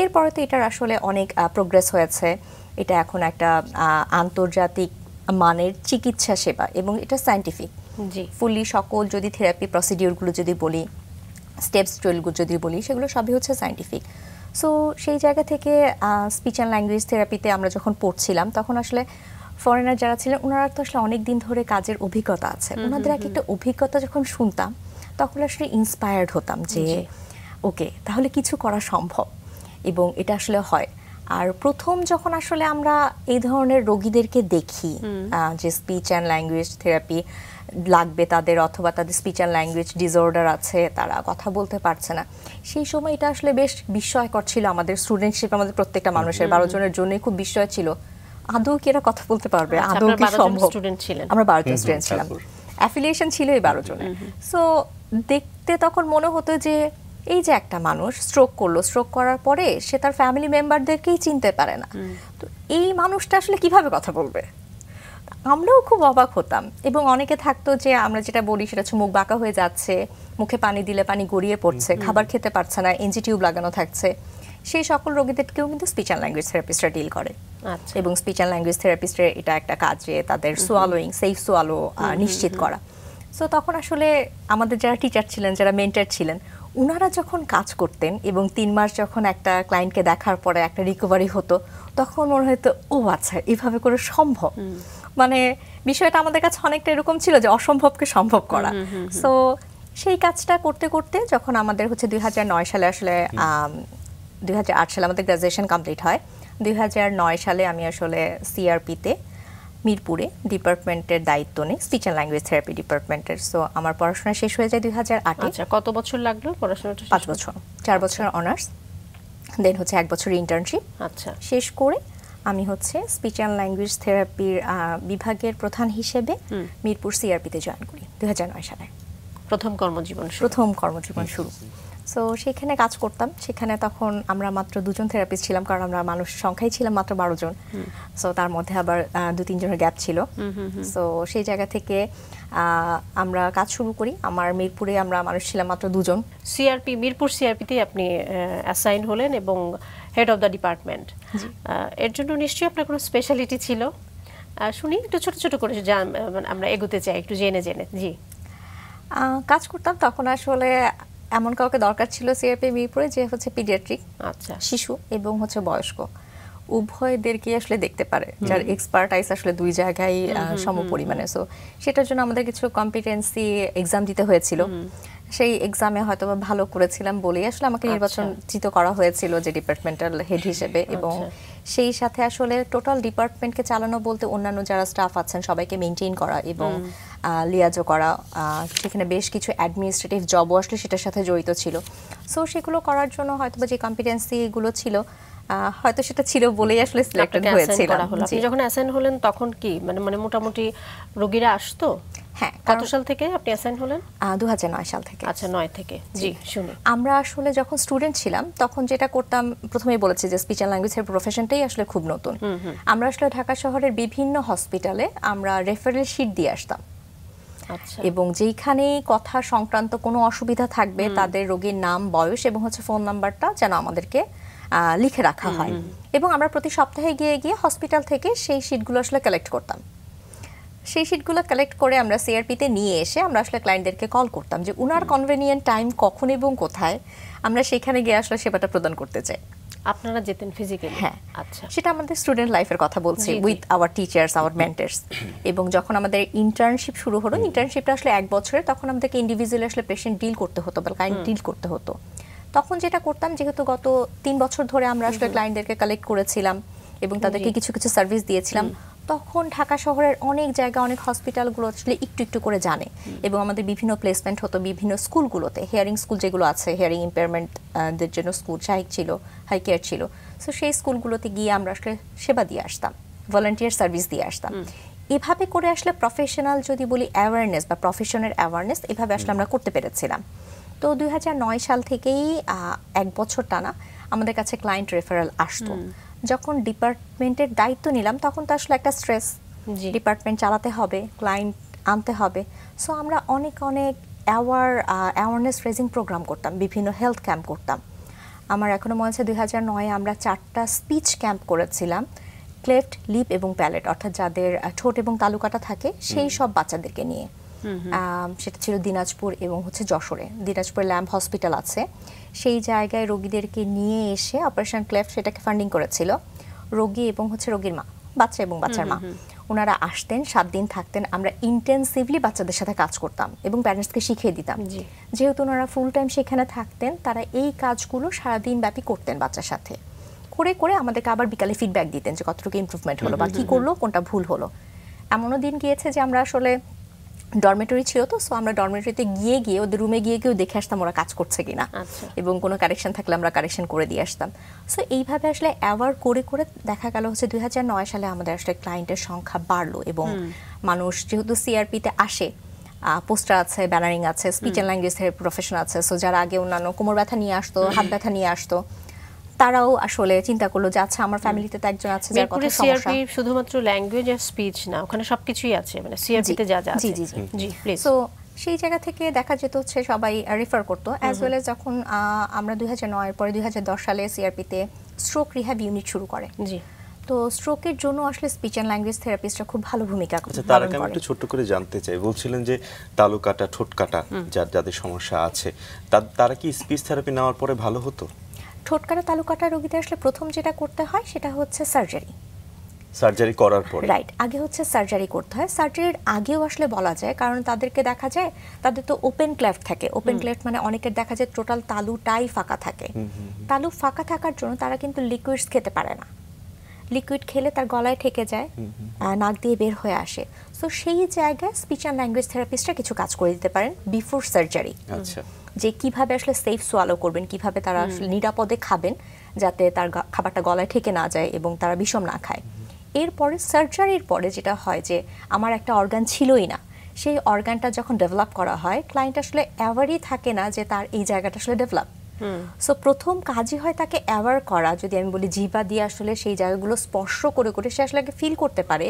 এরপরে তো এটার আসলে অনেক প্রোগ্রেস হয়েছে। এটা এখন একটা আন্তর্জাতিক মানের চিকিৎসা সেবা, এবং এটা সায়েন্টিফিক ফুললি। সকল যদি থেরাপি প্রসিডিওরগুলো যদি বলি, স্টেপস টুয়েলগুলো যদি বলি, সেগুলো সবই হচ্ছে সায়েন্টিফিক। সো সেই জায়গা থেকে স্পিচ অ্যান্ড ল্যাঙ্গুয়েজ থেরাপিতে আমরা যখন পড়ছিলাম, তখন আসলে ফরেনার যারা ছিলেন ওনারা তো আসলে অনেক দিন ধরে কাজের অভিজ্ঞতা আছে। ওনাদের এক একটা অভিজ্ঞতা যখন শুনতাম, তখন আসলে ইন্সপায়ার্ড হতাম যে ওকে, তাহলে কিছু করা সম্ভব, এবং এটা আসলে হয়। আর প্রথম যখন আসলে আমরা এই ধরনের রোগীদেরকে দেখি যে স্পিচ অ্যান্ড ল্যাঙ্গুয়েজ থেরাপি লাগবে তাদের, অথবা তাদের স্পিচ অ্যান্ড ল্যাঙ্গুয়েজ ডিসঅর্ডার আছে, তারা কথা বলতে পারছে না, সেই সময় এটা আসলে বেশ বিস্ময়কর ছিল আমাদের স্টুডেন্টশিপ। আমাদের প্রত্যেকটা মানুষের 12 জনের জন্যই খুব বিস্ময় ছিল, আদৌ কি এরা কথা বলতে পারবে, আদৌ কি সম্ভব। আমরা 12 জন স্টুডেন্ট ছিলাম, অ্যাফিলিয়েশন ছিল এই 12 জনের। সো দেখতে তখন মনে হতো যে এই যে একটা মানুষ স্ট্রোক করলো, স্ট্রোক করার পরে সে তার ফ্যামিলি মেম্বারদেরকেই চিনতে পারে না, তো এই মানুষটা আসলে কিভাবে কথা বলবে। আমরাও খুব অবাক হতাম। এবং অনেকে থাকতো যে আমরা যেটা বলি সেটা হচ্ছে মুখ বাঁকা হয়ে যাচ্ছে, মুখে পানি দিলে পানি গড়িয়ে পড়ছে, খাবার খেতে পারছে না, এনজি টিউব লাগানো থাকছে। সেই সকল রোগীদেরকেও কিন্তু স্পিচ অ্যান্ড ল্যাঙ্গুয়েজ থেরাপিস্টরা ডিল করে। এবং স্পিচ অ্যান্ড ল্যাঙ্গুয়েজ থেরাপিস্টের এটা একটা কাজ যে তাদের সোয়ালোয়িং, সেফ সোয়ালো নিশ্চিত করা। সো তখন আসলে আমাদের যারা টিচার ছিলেন, যারা মেন্টর ছিলেন, ওনারা যখন কাজ করতেন এবং 3 মাস যখন একটা ক্লায়েন্টকে দেখার পরে একটা রিকভারি হতো, তখন মনে হতো ও আচ্ছা, এভাবে করে সম্ভব। মানে বিষয়টা আমাদের কাছে অনেকটা এরকম ছিল যে অসম্ভবকে সম্ভব করা। সো সেই কাজটা করতে করতে যখন আমাদের হচ্ছে 2009 সালে আসলে 2008 সালে আমাদের গ্র্যাজুয়েশন কমপ্লিট হয়, 2009 সালে আমি আসলে সিআরপিতে মিরপুরে ডিপার্টমেন্টের দায়িত্ব নিই, স্পিচ অ্যান্ড ল্যাঙ্গুয়েজ থেরাপি ডিপার্টমেন্টের। সো আমার পড়াশোনা শেষ হয়ে যায় 2008-এ। আচ্ছা, কত বছর লাগলো পড়াশোনাটা? 5 বছর, 4 বছর অনার্স, দেন হচ্ছে 1 বছর ইন্টার্নশিপ। আচ্ছা, শেষ করে আমি হচ্ছে স্পিচ অ্যান্ড ল্যাঙ্গুয়েজ থেরাপির বিভাগের প্রধান হিসেবে মিরপুর সিআরপিতে জয়েন করি 2009 সালে। প্রথম কর্মজীবন শুরু। সো সেখানে কাজ করতাম। সেখানে তখন আমরা মাত্র 2 জন থেরাপিস্ট ছিলাম, কারণ আমরা মানুষের সংখ্যাই ছিলাম মাত্র 12 জন। সো তার মধ্যে আবার 2-3 জনের গ্যাপ ছিল। সো সেই জায়গা থেকে আমরা কাজ শুরু করি। আমার মিরপুরে আমরা মানুষ ছিলাম মাত্র 2 জন। সিআরপি, মিরপুর সিআরপিতে আপনি অ্যাসাইন হলেন এবং হেড অফ দ্য ডিপার্টমেন্ট। এর জন্য নিশ্চয়ই আপনার কোনো স্পেশালিটি ছিল? শুনি একটু ছোট ছোট করে, আমরা এগোতে চাই একটু জেনে জেনে। জি, কাজ করতাম তখন আসলে এমন কাউকে দরকার ছিল সিআরপি মিরপুরে যে হচ্ছে পিডিয়াট্রিক, আচ্ছা, শিশু এবং হচ্ছে বয়স্ক। উভয়দেরকে আসলে দেখতে পারে, যার এক্সপার্টাইজ আসলে দুই জায়গায় সমপরিমাণে। সো সেটার জন্য আমাদের কিছু কম্পিটেন্সি এক্সাম দিতে হয়েছিল। সেই এক্সামে হয়তো ভালো করেছিলাম বলেই আসলে আমাকে নির্বাচিত করা হয়েছিল যে ডিপার্টমেন্টাল হেড হিসেবে, এবং সেই সাথে আসলে টোটাল ডিপার্টমেন্টকে চালানো বলতে অন্যান্য যারা স্টাফ আছেন সবাইকে মেনটেন করা এবং লিয়াজো করা, সেখানে বেশ কিছু অ্যাডমিনিস্ট্রেটিভ জবও আসলে সেটার সাথে জড়িত ছিল। সো সেগুলো করার জন্য হয়তো যে কম্পিটেন্সিগুলো ছিল হয়তো সেটা ছিল বলেই আসলে সিলেক্টেড হয়েছিল। আপনি যখন অ্যাসাইন হলেন তখন কি মানে মোটামুটি রোগীরা আসতো? হ্যাঁ। কত সাল থেকে আপনি অ্যাসাইন হলেন? 2009 সাল থেকে। আচ্ছা, 9 থেকে। জি, শুনি। আমরা আসলে যখন স্টুডেন্ট ছিলাম তখন যেটা করতাম, প্রথমেই বলেছি যে স্পিচ অ্যান্ড ল্যাঙ্গুয়েজের প্রফেশনটাই আসলে খুব নতুন। আমরা আসলে ঢাকা শহরের বিভিন্ন হসপিটালে আমরা রেফারেল শিট দিয়ে আসতাম। আচ্ছা। এবং যেইখানে কথা সংক্রান্ত কোনো অসুবিধা থাকবে তাদের রোগীর নাম, বয়স এবং ফোন নাম্বারটা যেন আমাদেরকে লিখে রাখা হয়, এবং আমরা প্রতি সপ্তাহে গিয়ে গিয়ে হসপিটাল থেকে সেই শিটগুলো আসলে কালেক্ট করতাম। সেই শিটগুলো কালেক্ট করে আমরা সিআরপিতে নিয়ে এসে আমরা আসলে ক্লায়েন্টদেরকে কল করতাম যে উনার কনভেনিয়েন্ট টাইম কখন এবং কোথায় আমরা সেখানে গিয়ে আসলে সেবাটা প্রদান করতে চাই। আপনারা যেতেন ফিজিক্যালি? হ্যাঁ। আচ্ছা, সেটা আমাদের স্টুডেন্ট লাইফের কথা বলছি, with our teachers, our mentors. এবং যখন আমাদের ইন্টার্নশিপ শুরু হলো, ইন্টার্নশিপটা আসলে 1 বছরের, তখন আমাদেরকে ইন্ডিভিজুয়ালি আসলে পেশেন্ট ডিল করতে হতো বা ক্লায়েন্ট ডিল করতে হতো। তখন যেটা করতাম, যেহেতু গত 3 বছর ধরে আমরা আসলে ক্লায়েন্টদেরকে কালেক্ট করেছিলাম এবং তাদেরকে কিছু কিছু সার্ভিস দিয়েছিলাম, তখন ঢাকা শহরের অনেক জায়গা, অনেক হসপিটালগুলো আসলে একটু একটু করে জানে, এবং আমাদের বিভিন্ন প্লেসমেন্ট হতো বিভিন্ন স্কুলগুলোতে। হিয়ারিং স্কুল যেগুলো আছে, হিয়ারিং ইম্পেয়ারমেন্টদের জন্য স্কুল, শাহিক ছিল, হাই কেয়ার ছিল। সো সেই স্কুলগুলোতে গিয়ে আমরা আসলে সেবা দিয়ে আসতাম, ভলান্টিয়ার সার্ভিস দিয়ে আসতাম। এভাবে করে আসলে প্রফেশনাল যদি বলি অ্যাওয়ারনেস বা প্রফেশনের অ্যাওয়ারনেস, এভাবে আসলে আমরা করতে পেরেছিলাম। তো 2009 সাল থেকেই 1 বছর টানা আমাদের কাছে ক্লায়েন্ট রেফারেল আসতো। যখন ডিপার্টমেন্টের দায়িত্ব নিলাম তখন তো আসলে একটা স্ট্রেস, ডিপার্টমেন্ট চালাতে হবে, ক্লায়েন্ট আনতে হবে। সো আমরা অনেক অ্যাওয়ারনেস রেজিং প্রোগ্রাম করতাম, বিভিন্ন হেলথ ক্যাম্প করতাম। আমার এখনো মনে আছে 2009-এ আমরা 4টা স্পিচ ক্যাম্প করেছিলাম, ক্লেফট, লিপ এবং প্যালেট, অর্থাৎ যাদের ঠোঁট এবং তালুকাটা থাকে সেই সব বাচ্চাদেরকে নিয়ে। সেটা ছিল দিনাজপুর এবং যশোরে। দিনাজপুরে ল্যাম্প হসপিটাল আছে, সেই জায়গায় রোগীদেরকে নিয়ে এসে অপারেশন ক্লেফট সেটাকে ফান্ডিং করেছিল। রোগী এবং রোগীর মা, বাচ্চা এবং বাচ্চার মা, ওনারা আসতেন, 7 দিন থাকতেন। আমরা ইন্টেন্সিভলি বাচ্চাদের সাথে কাজ করতাম এবং প্যারেন্টসকে শিখিয়ে দিতাম। যেহেতু ওনারা ফুল টাইম সেখানে থাকতেন, তারা এই কাজগুলো সারাদিন ব্যাপী করতেন বাচ্চার সাথে। করে করে আমাদেরকে আবার বিকালে ফিডব্যাক দিতেন যে কতটুকু ইমপ্রুভমেন্ট হলো বা কী করলো, কোনটা ভুল হলো। এমনও দিন গিয়েছে যে আমরা আসলে ডরমেটরি ছিল তো, সো আমরা ডরমেটরিতে গিয়ে গিয়ে ওদের রুমে গিয়ে গিয়েও দেখে আসতাম ওরা কাজ করছে কিনা, এবং কোনো কারেকশন থাকলে আমরা কারেকশন করে দিয়ে আসতাম। সো এইভাবে আসলে অ্যাওয়ার করে করে দেখা গেল 2009 সালে আমাদের আসলে ক্লায়েন্টের সংখ্যা বাড়লো, এবং মানুষ যেহেতু সিআরপিতে আসে, পোস্টার আছে, ব্যানারিং আছে, স্পিচ অ্যান্ড ল্যাঙ্গুয়েজের প্রফেশন আছে, সো যারা আগে অন্যান্য কোমর ব্যথা নিয়ে আসতো, হাত ব্যথা নিয়ে আসতো, তারাও আসলে চিন্তা করলো যে আচ্ছা আমার ফ্যামিলিতে তো একজন আছে যার কথা সমস্যা। সিআরপি শুধুমাত্র ল্যাঙ্গুয়েজ আর স্পিচ না, ওখানে সবকিছুই আছে, মানে সিআরপি তে যা যা আছে। জি জি জি, প্লিজ। সো সেই জায়গা থেকে দেখা যেত সবাই রেফার করতো, অ্যাজ ওয়েল এজ যখন আমরা 2009 এর পরে 2010 সালে সিআরপিতে স্ট্রোক রিহ্যাব ইউনিট শুরু করে। জি। তো স্ট্রোকের জন্য আসলে স্পিচ অ্যান্ড ল্যাঙ্গুয়েজ থেরাপিস্টরা খুব ভালো ভূমিকা পালন করে। তার আগে আমি একটু ছোট্ট করে জানতে চাই, বলছিলেন যে তালু কাটা, ঠোঁট কাটা যাদের সমস্যা আছে, তারা কি স্পিচ থেরাপি নেওয়ার পরে ভালো হতো? ঠোঁট কাটা, তালু কাটা রোগীদের আসলে প্রথম যেটা করতে হয় সেটা সার্জারি করার পরে। রাইট, আগে সার্জারি করতে হয়। সার্জারির আগেও আসলে বলা যায়, কারণ তাদেরকে দেখা যায় তাদের তো ওপেন ক্লেফট থাকে। ওপেন ক্লেফট মানে অনেকের দেখা যায় টোটাল তালুটাই ফাঁকা থাকে। তালু ফাঁকা থাকার জন্য তারা কিন্তু লিকুইডস খেতে পারে না। লিকুইড খেলে তার গলায় ঠেকে যায়, নাক দিয়ে বের হয়ে আসে। সো সেই জায়গায় স্পিচ অ্যান্ড ল্যাঙ্গুয়েজ থেরাপিস্টরা কিছু কাজ করে দিতে পারেন বিফোর সার্জারি। আচ্ছা, যে কিভাবে আসলে সেফ সোয়ালো করবেন, কিভাবে তারা আসলে নিরাপদে খাবেন যাতে তার খাবারটা গলায় ঠেকে না যায় এবং তারা বিষম না খায়। এরপরে সার্জারির পরে যেটা হয় যে আমার একটা অর্গান ছিলই না, সেই অর্গানটা যখন ডেভেলপ করা হয়, ক্লায়েন্ট আসলে অ্যাওয়ারই থাকে না যে তার এই জায়গাটা আসলে ডেভেলপ। সো প্রথম কাজই হয় তাকে অ্যাওয়ার করা, যদি আমি বলি জিহ্বা দিয়ে আসলে সেই জায়গাগুলো স্পর্শ করে করে সে আসলে ফিল করতে পারে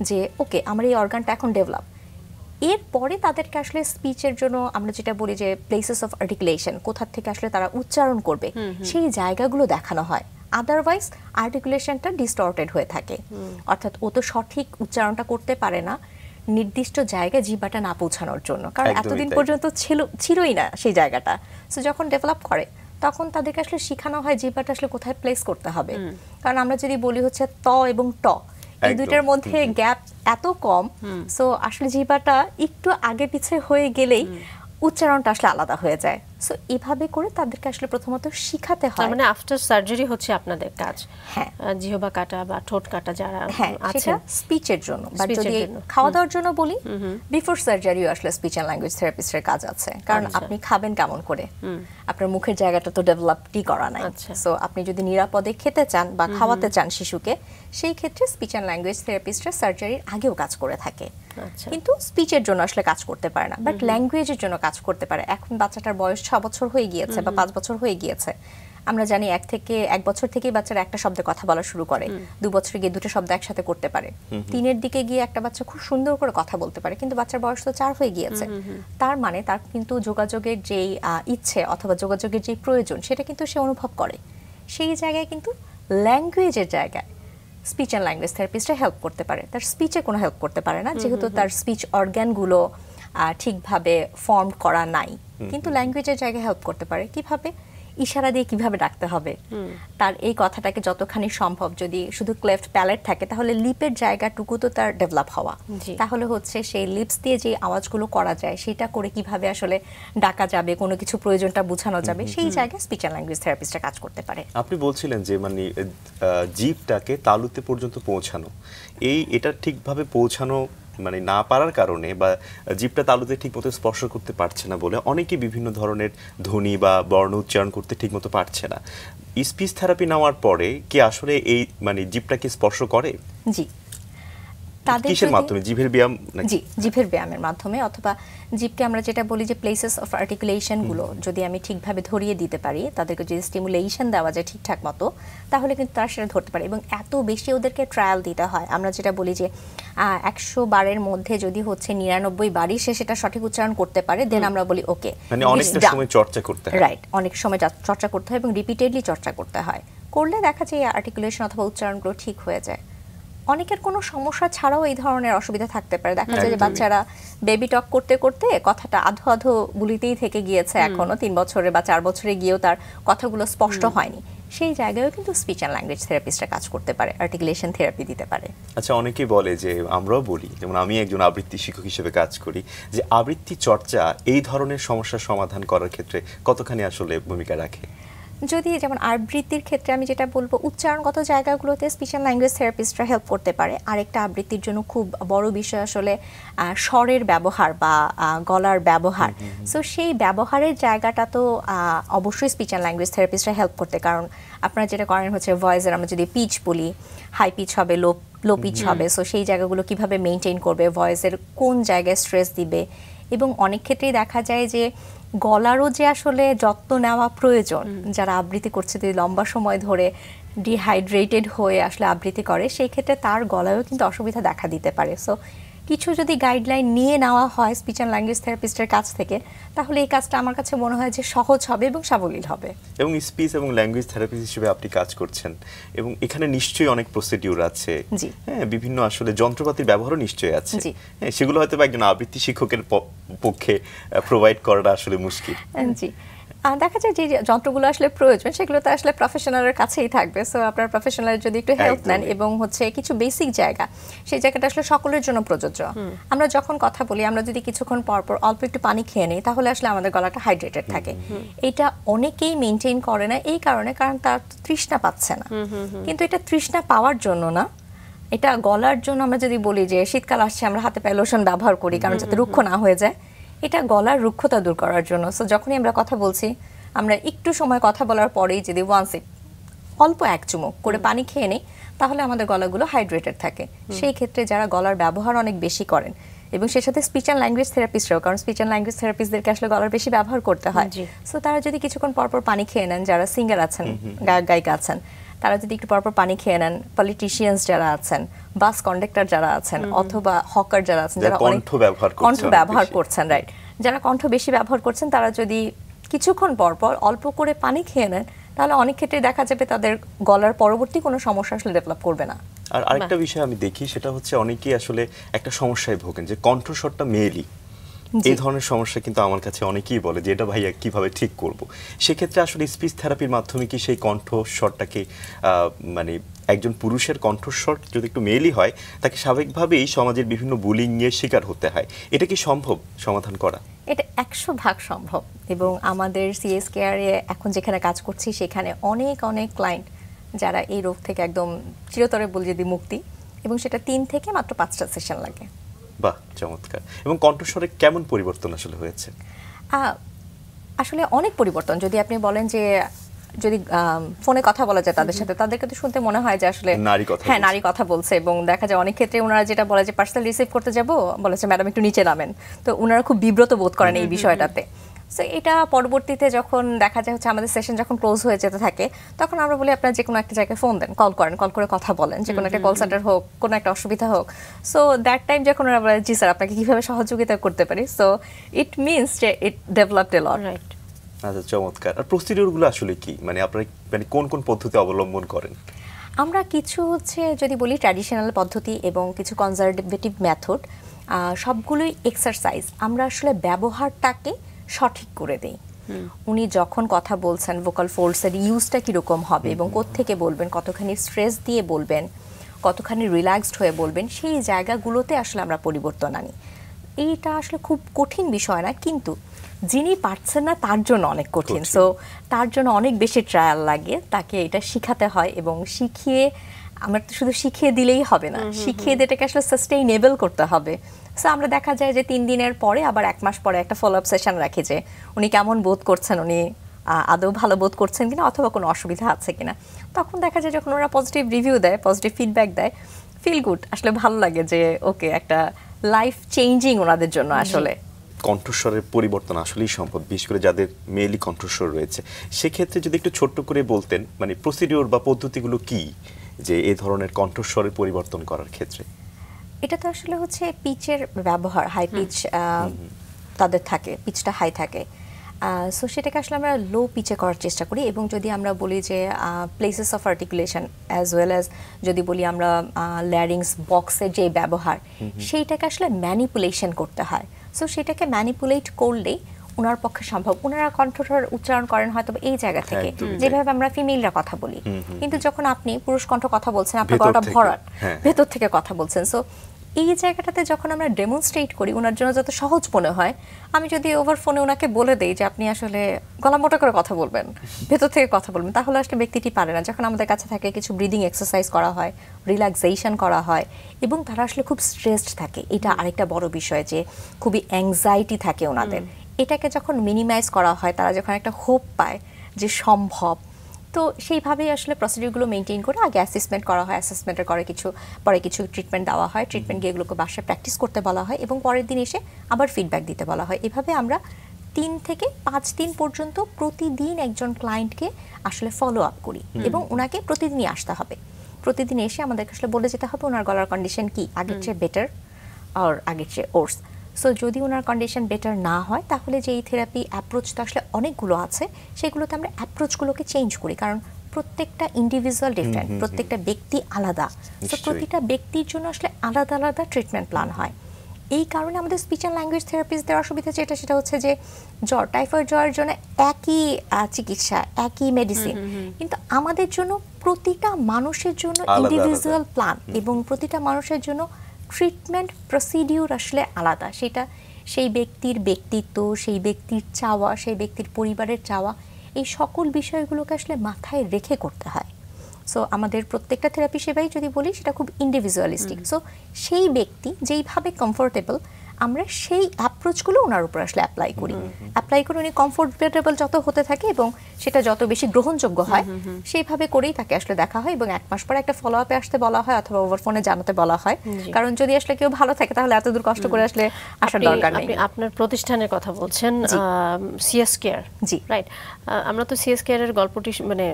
যে ওকে আমার এই অর্গানটা এখন ডেভেলপ। এরপরে তাদেরকে আসলে স্পিচের জন্য আমরা যেটা বলি যে প্লেসেস অফ আর্টিকুলেশন, কোথা থেকে আসলে তারা উচ্চারণ করবে সেই জায়গাগুলো দেখানো হয়। আদারওয়াইজ আর্টিকুলেশনটা ডিস্টর্টেড হয়ে থাকে, অর্থাৎ ও তো সঠিক উচ্চারণটা করতে পারে না নির্দিষ্ট জায়গায় জিহ্বাটা না পৌঁছানোর জন্য, কারণ এতদিন পর্যন্ত ছিলই না সেই জায়গাটা। সো যখন ডেভেলপ করে তখন তাদেরকে আসলে শেখানো হয় জিহ্বাটা আসলে কোথায় প্লেস করতে হবে। কারণ আমরা যদি বলি হচ্ছে ত এবং ট, এই দুইটার মধ্যে গ্যাপ এত কম, সো আসলে জিহ্বাটা একটু আগে পিছে হয়ে গেলেই উচ্চারণটা আসলে আলাদা হয়ে যায়। সো এভাবে করে তাদেরকে আসলে প্রথমত শিখাতে হয়। তার মানে আফটার সার্জারি হচ্ছে আপনাদের কাজ? হ্যাঁ, জিহ্বা কাটা বা ঠোঁট কাটা যারা সেটা আছেন স্পিচের জন্য। বাট Speech এর যদি জন্য। খাওয়া দাওয়ার জন্য বলি, বিফোর সার্জারিও আসলে স্পিচ অ্যান্ড ল্যাঙ্গুয়েজ থেরাপিস্টের কাজ আছে। কারণ আচ্ছা। আপনি খাবেন কেমন করে, আপনার মুখের জায়গাটা তো ডেভেলপই করা নাই। আচ্ছা। সো আপনি যদি নিরাপদে খেতে চান বা খাওয়াতে চান শিশুকে, সেই ক্ষেত্রে স্পিচ অ্যান্ড ল্যাঙ্গুয়েজ থেরাপিস্টরা সার্জারির আগেও কাজ করে থাকে। আচ্ছা। কিন্তু স্পিচের জন্য আসলে কাজ করতে পারে না, বাট ল্যাঙ্গুয়েজের জন্য কাজ করতে পারে। এখন বাচ্চাটার বয়স 6 বছর হয়ে গিয়েছে বা 5 বছর হয়ে গিয়েছে, আমরা জানি 1 বছর থেকেই বাচ্চারা একটা শব্দে কথা বলা শুরু করে, 2 বছরে গিয়ে 2টা শব্দ একসাথে করতে পারে, 3-এর দিকে গিয়ে একটা বাচ্চা খুব সুন্দর করে কথা বলতে পারে। কিন্তু বাচ্চার বয়স তো 4 হয়ে গিয়েছে, তার মানে তার কিন্তু যোগাযোগের যেই ইচ্ছে অথবা যোগাযোগের যেই প্রয়োজন সেটা কিন্তু সে অনুভব করে। সেই জায়গায় কিন্তু ল্যাঙ্গুয়েজের জায়গায় স্পিচ অ্যান্ড ল্যাঙ্গুয়েজ থেরাপিস্টরা হেল্প করতে পারে। তার স্পিচে কোনো হেল্প করতে পারে না, যেহেতু তার স্পিচ অর্গানগুলো ঠিকভাবে ফর্ম করা নাই। কিন্তু ল্যাঙ্গুয়েজের জায়গায় হেল্প করতে পারে। কিভাবে? ইশারা দিয়ে কিভাবে ডাকতে হবে, তার এই কথাটাকে যতখানি সম্ভব, যদি শুধু ক্লেফট প্যালেট থাকে তাহলে লিপের জায়গাটুকু তো তার ডেভেলপ হওয়া, তাহলে হচ্ছে সেই লিপস দিয়ে যে আওয়াজগুলো করা যায় সেটা করে কিভাবে আসলে ডাকা যাবে, কোনো কিছু প্রয়োজনটা বোঝানো যাবে, সেই জায়গায় স্পিচ অ্যান্ড ল্যাঙ্গুয়েজ থেরাপিস্টরা কাজ করতে পারে। আপনি বলছিলেন যে মানে জিভটাকে তালুতে পর্যন্ত পৌঁছানো, এটা ঠিকভাবে পৌঁছানো মানে না পারার কারণে বা জিভটা তালুতে ঠিকমতো স্পর্শ করতে পারছে না বলে অনেকেই বিভিন্ন ধরনের ধ্বনি বা বর্ণ উচ্চারণ করতে ঠিকমতো পারছে না। স্পিচ থেরাপি নেওয়ার পরে কি আসলে এই মানে জিভটাকে স্পর্শ করে? জি, কিসের মাধ্যমে? জিভের ব্যায়াম? জি, জিভের ব্যায়ামের মাধ্যমে, অথবা জিভকে আমরা যেটা বলি যে প্লেসেস অফ আর্টিকুলেশন গুলো যদি আমি ঠিকভাবে ধরিয়ে দিতে পারি, তাদেরকে যদি স্টিমুলেশন দেওয়া যায় ঠিকঠাক মতো, তাহলে কিন্তু তারা সেটা ধরতে পারে। এবং এত বেশি ওদেরকে ট্রায়াল দিতে হয়, আমরা যেটা বলি যে 100 বারের মধ্যে যদি হচ্ছে 99 বারই সে সেটা সঠিক উচ্চারণ করতে পারে, দেন আমরা বলি ওকে, মানে অনেকটা সময় চর্চা করতে হয়। রাইট, অনেক সময় চর্চা করতে হয় এবং রিপিটেডলি চর্চা করতে হয়। করলে দেখা যায় আর্টিকুলেশন অথবা উচ্চারণগুলো ঠিক হয়ে যায়। অনেকের কোনো সমস্যা ছাড়াও এই ধরনের অসুবিধা থাকতে পারে। দেখা যায় যে বাচ্চারা বেবি টক করতে করতে কথাটা আধো আধো বলিতেই থেকে গিয়েছে, এখনো 3 বছরে বা 4 বছরে গিয়েও তার কথাগুলো স্পষ্ট হয়নি। সেই জায়গায়ও কিন্তু স্পিচ অ্যান্ড ল্যাঙ্গুয়েজ থেরাপিস্টরা কাজ করতে পারে, আর্টিকুলেশন থেরাপি দিতে পারে। আচ্ছা, অনেকেই বলে যে, আমরাও বলি, যেমন আমি একজন আবৃত্তি শিক্ষক হিসেবে কাজ করি, যে আবৃত্তি চর্চা এই ধরনের সমস্যার সমাধান করার ক্ষেত্রে কতখানি আসলে ভূমিকা রাখে? যদি যেমন আবৃত্তির ক্ষেত্রে আমি যেটা বলবো, উচ্চারণগত জায়গাগুলোতে স্পিচ অ্যান্ড ল্যাঙ্গুয়েজ থেরাপিস্টরা হেল্প করতে পারে। আরেকটা আবৃত্তির জন্য খুব বড় বিষয় আসলে স্বরের ব্যবহার বা গলার ব্যবহার। সো সেই ব্যবহারের জায়গাটা তো অবশ্যই স্পিচ অ্যান্ড ল্যাঙ্গুয়েজ থেরাপিস্টরা হেল্প করতে, কারণ আপনারা যেটা করেন হচ্ছে ভয়েসের, আমরা যদি পিচ বলি, হাই পিচ হবে, লো পিচ হবে, সো সেই জায়গাগুলো কিভাবে মেনটেন করবে, ভয়েসের কোন জায়গায় স্ট্রেস দিবে। এবং অনেক ক্ষেত্রেই দেখা যায় যে গলারও যে আসলে যত্ন নেওয়া প্রয়োজন, যারা আবৃত্তি করছে যদি লম্বা সময় ধরে ডিহাইড্রেটেড হয়ে আসলে আবৃত্তি করে, সেই ক্ষেত্রে তার গলায়ও কিন্তু অসুবিধা দেখা দিতে পারে। সো কিছু যদি গাইডলাইন নিয়ে নেওয়া হয় স্পিচ অ্যান্ড ল্যাঙ্গুয়েজ থেরাপিস্টের কাছ থেকে, তাহলে এই কাজটা আমার কাছে মনে হয় যে সহজ হবে এবং সাবলীল হবে। এবং স্পিচ এবং ল্যাঙ্গুয়েজ থেরাপিস্ট হিসেবে আপনি কাজ করছেন, এবং এখানে নিশ্চয়ই অনেক প্রসিডিউর আছে, হ্যাঁ, বিভিন্ন আসলে যন্ত্রপাতির ব্যবহারও নিশ্চয়ই আছে, হ্যাঁ, সেগুলো হয়তো একজন আবৃত্তি শিক্ষকের পক্ষে প্রোভাইড করাটা আসলে মুশকিল। জি, দেখা যায় যে যন্ত্রগুলো আসলে প্রয়োজন সেগুলো তো আসলে প্রফেশনালের কাছেই থাকবে। সো আপনার প্রফেশনাল যদি একটু হেল্প নেন এবং হচ্ছে কিছু বেসিক জায়গা, সেই জায়গাটা আসলে সকলের জন্য প্রযোজ্য। আমরা যখন কথা বলি, আমরা যদি কিছুক্ষণ পর পর অল্প একটু পানি খেয়ে নিই, তাহলে আসলে আমাদের গলাটা হাইড্রেটেড থাকে। এটা অনেকেই মেনটেন করে না এই কারণে, কারণ তার তৃষ্ণা পাচ্ছে না। কিন্তু এটা তৃষ্ণা পাওয়ার জন্য না, এটা গলার জন্য। আমরা যদি বলি যে শীতকাল আসছে, আমরা হাতে পায়ে লোশন ব্যবহার করি কারণ যাতে রুক্ষ না হয়ে যায়, এটা গলার রুক্ষতা দূর করার জন্য। সো যখনই আমরা কথা বলছি, আমরা একটু সময় কথা বলার পরেই যদি অল্প 1 চুমুক করে পানি খেয়ে নিই, তাহলে আমাদের গলাগুলো হাইড্রেটেড থাকে। সেই ক্ষেত্রে যারা গলার ব্যবহার অনেক বেশি করেন, এবং সেই সাথে স্পিচ অ্যান্ড ল্যাঙ্গুয়েজ থেরাপিস্টরাও, কারণ স্পিচ অ্যান্ড ল্যাঙ্গুয়েজ থেরাপিস্টদেরকে আসলে গলার বেশি ব্যবহার করতে হয়। সো তারা যদি কিছুক্ষণ পরপর পানি খেয়ে নেন, যারা সিঙ্গার আছেন, গায়ক গায়িকা আছেন, তারা যদি একটু পরপর পানি খেয়ে নেন, পলিটিশিয়ানস যারা আছেন, বাস কন্ডাক্টর যারা আছেন, অথবা হকার যারা আছেন, যারা কণ্ঠ ব্যবহার করছেন, রাইট, যারা কণ্ঠ বেশি ব্যবহার করছেন, তারা যদি কিছুক্ষণ পরপর অল্প করে পানি খেয়ে নেন, তাহলে অনেক ক্ষেত্রে দেখা যাবে তাদের গলার পরবর্তী কোনো সমস্যা আসলে ডেভেলপ করবে না। আর আরেকটা বিষয় আমি দেখি, সেটা হচ্ছে অনেকেই আসলে একটা সমস্যায় ভোগেন যে কণ্ঠস্বরটা মেয়েলি, এই ধরনের সমস্যা কিন্তু আমার কাছে অনেকেই বলে যে এটা ভাইয়া কিভাবে ঠিক করব। সেক্ষেত্রে আসলে স্পিচ থেরাপির মাধ্যমে কি সেই কণ্ঠস্বরটাকে মানে একজন পুরুষের কণ্ঠস্বর যদি একটু মেলই হয় তাকে স্বাভাবিকভাবেই সমাজের বিভিন্ন বুলিং এর শিকার হতে হয়, এটা কি সম্ভব সমাধান করা? এটা 100% সম্ভব, এবং আমাদের সিএস কেয়ারে এখন যেখানে কাজ করছি সেখানে অনেক অনেক ক্লায়েন্ট যারা এই রোগ থেকে একদম চিরতরে বলে যদি মুক্তি, এবং সেটা 3 থেকে মাত্র 5টা সেশন লাগে। বাহ, চমৎকার। এবং কণ্ঠস্বরে কেমন পরিবর্তন আসলে হয়েছে? আসলে অনেক পরিবর্তন। যদি আপনি বলেন যে যদি ফোনে কথা বলা যায় তাদের সাথে, তাদেরকে তো শুনতে মনে হয় যে আসলে নারী কথা বলছে, এবং দেখা যায় অনেক ক্ষেত্রে ওনারা যেটা বলে যে পার্সেল রিসিভ করতে যাব, বলেছে ম্যাডাম একটু নিচে নামেন, তো ওনারা খুব বিব্রত বোধ করেন এই বিষয়টাতে। সো এটা পরবর্তীতে যখন দেখা যায় হচ্ছে আমাদের সেশন যখন ক্লোজ হয়ে যেতে থাকে, তখন আমরা বলি আপনারা যে কোনো একটা জায়গায় ফোন দেন, কল করেন, কল করে কথা বলেন, যে কোনো একটা কল সেন্টার হোক, কোনো একটা অসুবিধা হোক। সো দ্যাট টাইম যখন ওরা বলে জি স্যার আপনাকে কিভাবে সহযোগিতা করতে পারি, সো ইট মিনস যে ইট ডেভেলপড এ লট। রাইট। আচ্ছা, চমৎকার। আর প্রসিডিউরগুলো আসলে কি, মানে আপনারা মানে কোন কোন পদ্ধতি অবলম্বন করেন? আমরা কিছু হচ্ছে যদি বলি ট্র্যাডিশনাল পদ্ধতি এবং কিছু কনজারভেটিভ মেথড, সবগুলোই এক্সারসাইজ। আমরা আসলে ব্যবহারটাকে সঠিক করে দেই। উনি যখন কথা বলছেন ভোকাল ফোল্ডসের ইউজটা কীরকম হবে এবং কোত্থেকে বলবেন, কতখানি স্ট্রেস দিয়ে বলবেন, কতখানি রিল্যাক্সড হয়ে বলবেন, সেই জায়গাগুলোতে আসলে আমরা পরিবর্তন আনি। এইটা আসলে খুব কঠিন বিষয় না, কিন্তু যিনি পারছেন না তার জন্য অনেক কঠিন। সো তার জন্য অনেক বেশি ট্রায়াল লাগে, তাকে এটা শিখাতে হয়, এবং শিখিয়ে আমরা তো শুধু শিখিয়ে দিলেই হবে না, শিখিয়ে দিয়ে এটাকে আসলে সাস্টেইনেবল করতে হবে। সো আমরা দেখা যায় যে 3 দিনের পরে আবার 1 মাস পরে একটা ফলো আপ সেশন রাখি, যে উনি কেমন বোধ করছেন, উনি আদৌ ভালো বোধ করছেন কিনা, অথবা কোনো অসুবিধা আছে কিনা। তখন দেখা যায় যখন ওরা পজিটিভ রিভিউ দেয়, পজিটিভ ফিডব্যাক দেয়, ফিল গুড, আসলে ভালো লাগে যে ওকে একটা লাইফ চেঞ্জিং ওনাদের জন্য। আসলে কণ্ঠস্বরের পরিবর্তন আসলেই সম্ভব, বিশেষ করে যাদের মেয়েলি কণ্ঠস্বর রয়েছে। সেক্ষেত্রে যদি একটু ছোট্ট করে বলতেন, মানে প্রসিডিওর বা পদ্ধতিগুলো কি, যে এই ধরনের কণ্ঠস্বরের পরিবর্তন করার ক্ষেত্রে? এটা তো আসলে হচ্ছে পিচের ব্যবহার, হাই পিচ তাদের থাকে, পিচটা হাই থাকে। সো সেটাকে আসলে আমরা লো পিচে করার চেষ্টা করি, এবং যদি আমরা বলি যে places of articulation as well as যদি বলি আমরা ল্যারিংস বক্সের যে ব্যবহার, সেইটাকে আসলে ম্যানিপুলেশন করতে হয়। সো সেটাকে ম্যানিপুলেট করলেই ওনার পক্ষে সম্ভব। ওনারা কণ্ঠস্বর উচ্চারণ করেন হয়তো এই জায়গা থেকে, যেভাবে আমরা ফিমেলরা কথা বলি, কিন্তু যখন আপনি পুরুষ কণ্ঠ কথা বলছেন, আপনার গলাটা ভরাট, ভেতর থেকে কথা বলছেন। সো এই জায়গাটাতে যখন আমরা ডেমনস্ট্রেট করি, ওনার জন্য যত সহজ মনে হয়। আমি যদি ওভার ফোনে ওনাকে বলে দেই যে আপনি আসলে গলা মোটা করে কথা বলবেন, ভেতর থেকে কথা বলবেন, তাহলে আসলে ব্যক্তিটি পারে না। যখন আমাদের কাছে থাকে কিছু ব্রিদিং এক্সারসাইজ করা হয়, রিল্যাক্সেশন করা হয়, এবং তারা আসলে খুব স্ট্রেসড থাকে। এটা আরেকটা বড় বিষয়, যে খুবই অ্যাংজাইটি থাকে ওনাদের। এটাকে যখন মিনিমাইজ করা হয়, তারা যখন একটা হোপ পায় যে সম্ভব, তো সেইভাবেই আসলে প্রসিডিউরগুলো মেনটেন করে আগে অ্যাসেসমেন্ট করা হয়, অ্যাসেসমেন্টের পরে কিছু ট্রিটমেন্ট দেওয়া হয়, ট্রিটমেন্ট গিয়ে এগুলোকে বাসায় প্র্যাকটিস করতে বলা হয়, এবং পরের দিন এসে আবার ফিডব্যাক দিতে বলা হয়। এভাবে আমরা 3 থেকে 5 দিন পর্যন্ত প্রতিদিন একজন ক্লায়েন্টকে আসলে ফলো আপ করি, এবং ওনাকে প্রতিদিনই আসতে হবে। প্রতিদিন এসে আমাদেরকে আসলে বলে যেতে হবে ওনার গলার কন্ডিশন কি, আগের চেয়ে বেটার আর আগের চেয়ে ওর্স। সো যদি ওনার কন্ডিশন বেটার না হয়, তাহলে যে এই থেরাপি অ্যাপ্রোচ তো আসলে অনেকগুলো আছে, সেগুলোতে আমরা অ্যাপ্রোচগুলোকে চেঞ্জ করি, কারণ প্রত্যেকটা ইন্ডিভিজুয়াল ডিফারেন্ট, প্রত্যেকটা ব্যক্তি আলাদা। তো প্রতিটা ব্যক্তির জন্য আসলে আলাদা আলাদা ট্রিটমেন্ট প্ল্যান হয়। এই কারণে আমাদের স্পিচ অ্যান্ড ল্যাঙ্গুয়েজ থেরাপিস্টদের অসুবিধা সেটা হচ্ছে যে জ্বর, টাইফয়েড জ্বরের জন্য একই চিকিৎসা, একই মেডিসিন, কিন্তু আমাদের জন্য প্রতিটা মানুষের জন্য ইন্ডিভিজুয়াল প্ল্যান, এবং প্রতিটা মানুষের জন্য ট্রিটমেন্ট প্রসিডিউর আসলে আলাদা। সেটা সেই ব্যক্তির ব্যক্তিত্ব, সেই ব্যক্তির চাওয়া, সেই ব্যক্তির পরিবারের চাওয়া, এই সকল বিষয়গুলোকে আসলে মাথায় রেখে করতে হয়। সো আমাদের প্রত্যেকটা থেরাপি সেবাই যদি বলি সেটা খুব ইন্ডিভিজুয়ালিস্টিক। সো সেই ব্যক্তি যেইভাবে কমফোর্টেবল, আমরা সেই অ্যাপ্রোচগুলো ওনার উপর আসলে অ্যাপ্লাই করে উনি কমফোর্টেবল যত হতে থাকে এবং সেটা যত বেশি গ্রহণযোগ্য হয়, সেইভাবে করেই তাকে আসলে দেখা হয়, এবং 1 মাস পরে একটা ফলো আপে আসতে বলা হয়, অথবা ওভার ফোনে জানাতে বলা হয়। কারণ যদি আসলে কেউ ভালো থাকে তাহলে এত দূর কষ্ট করে আসলে আসার দরকার নেই। আপনি আপনার প্রতিষ্ঠানের কথা বলছেন, সিএস কেয়ার, জি রাইট? আমরা তো সিএস কেয়ারের গল্পটি মানে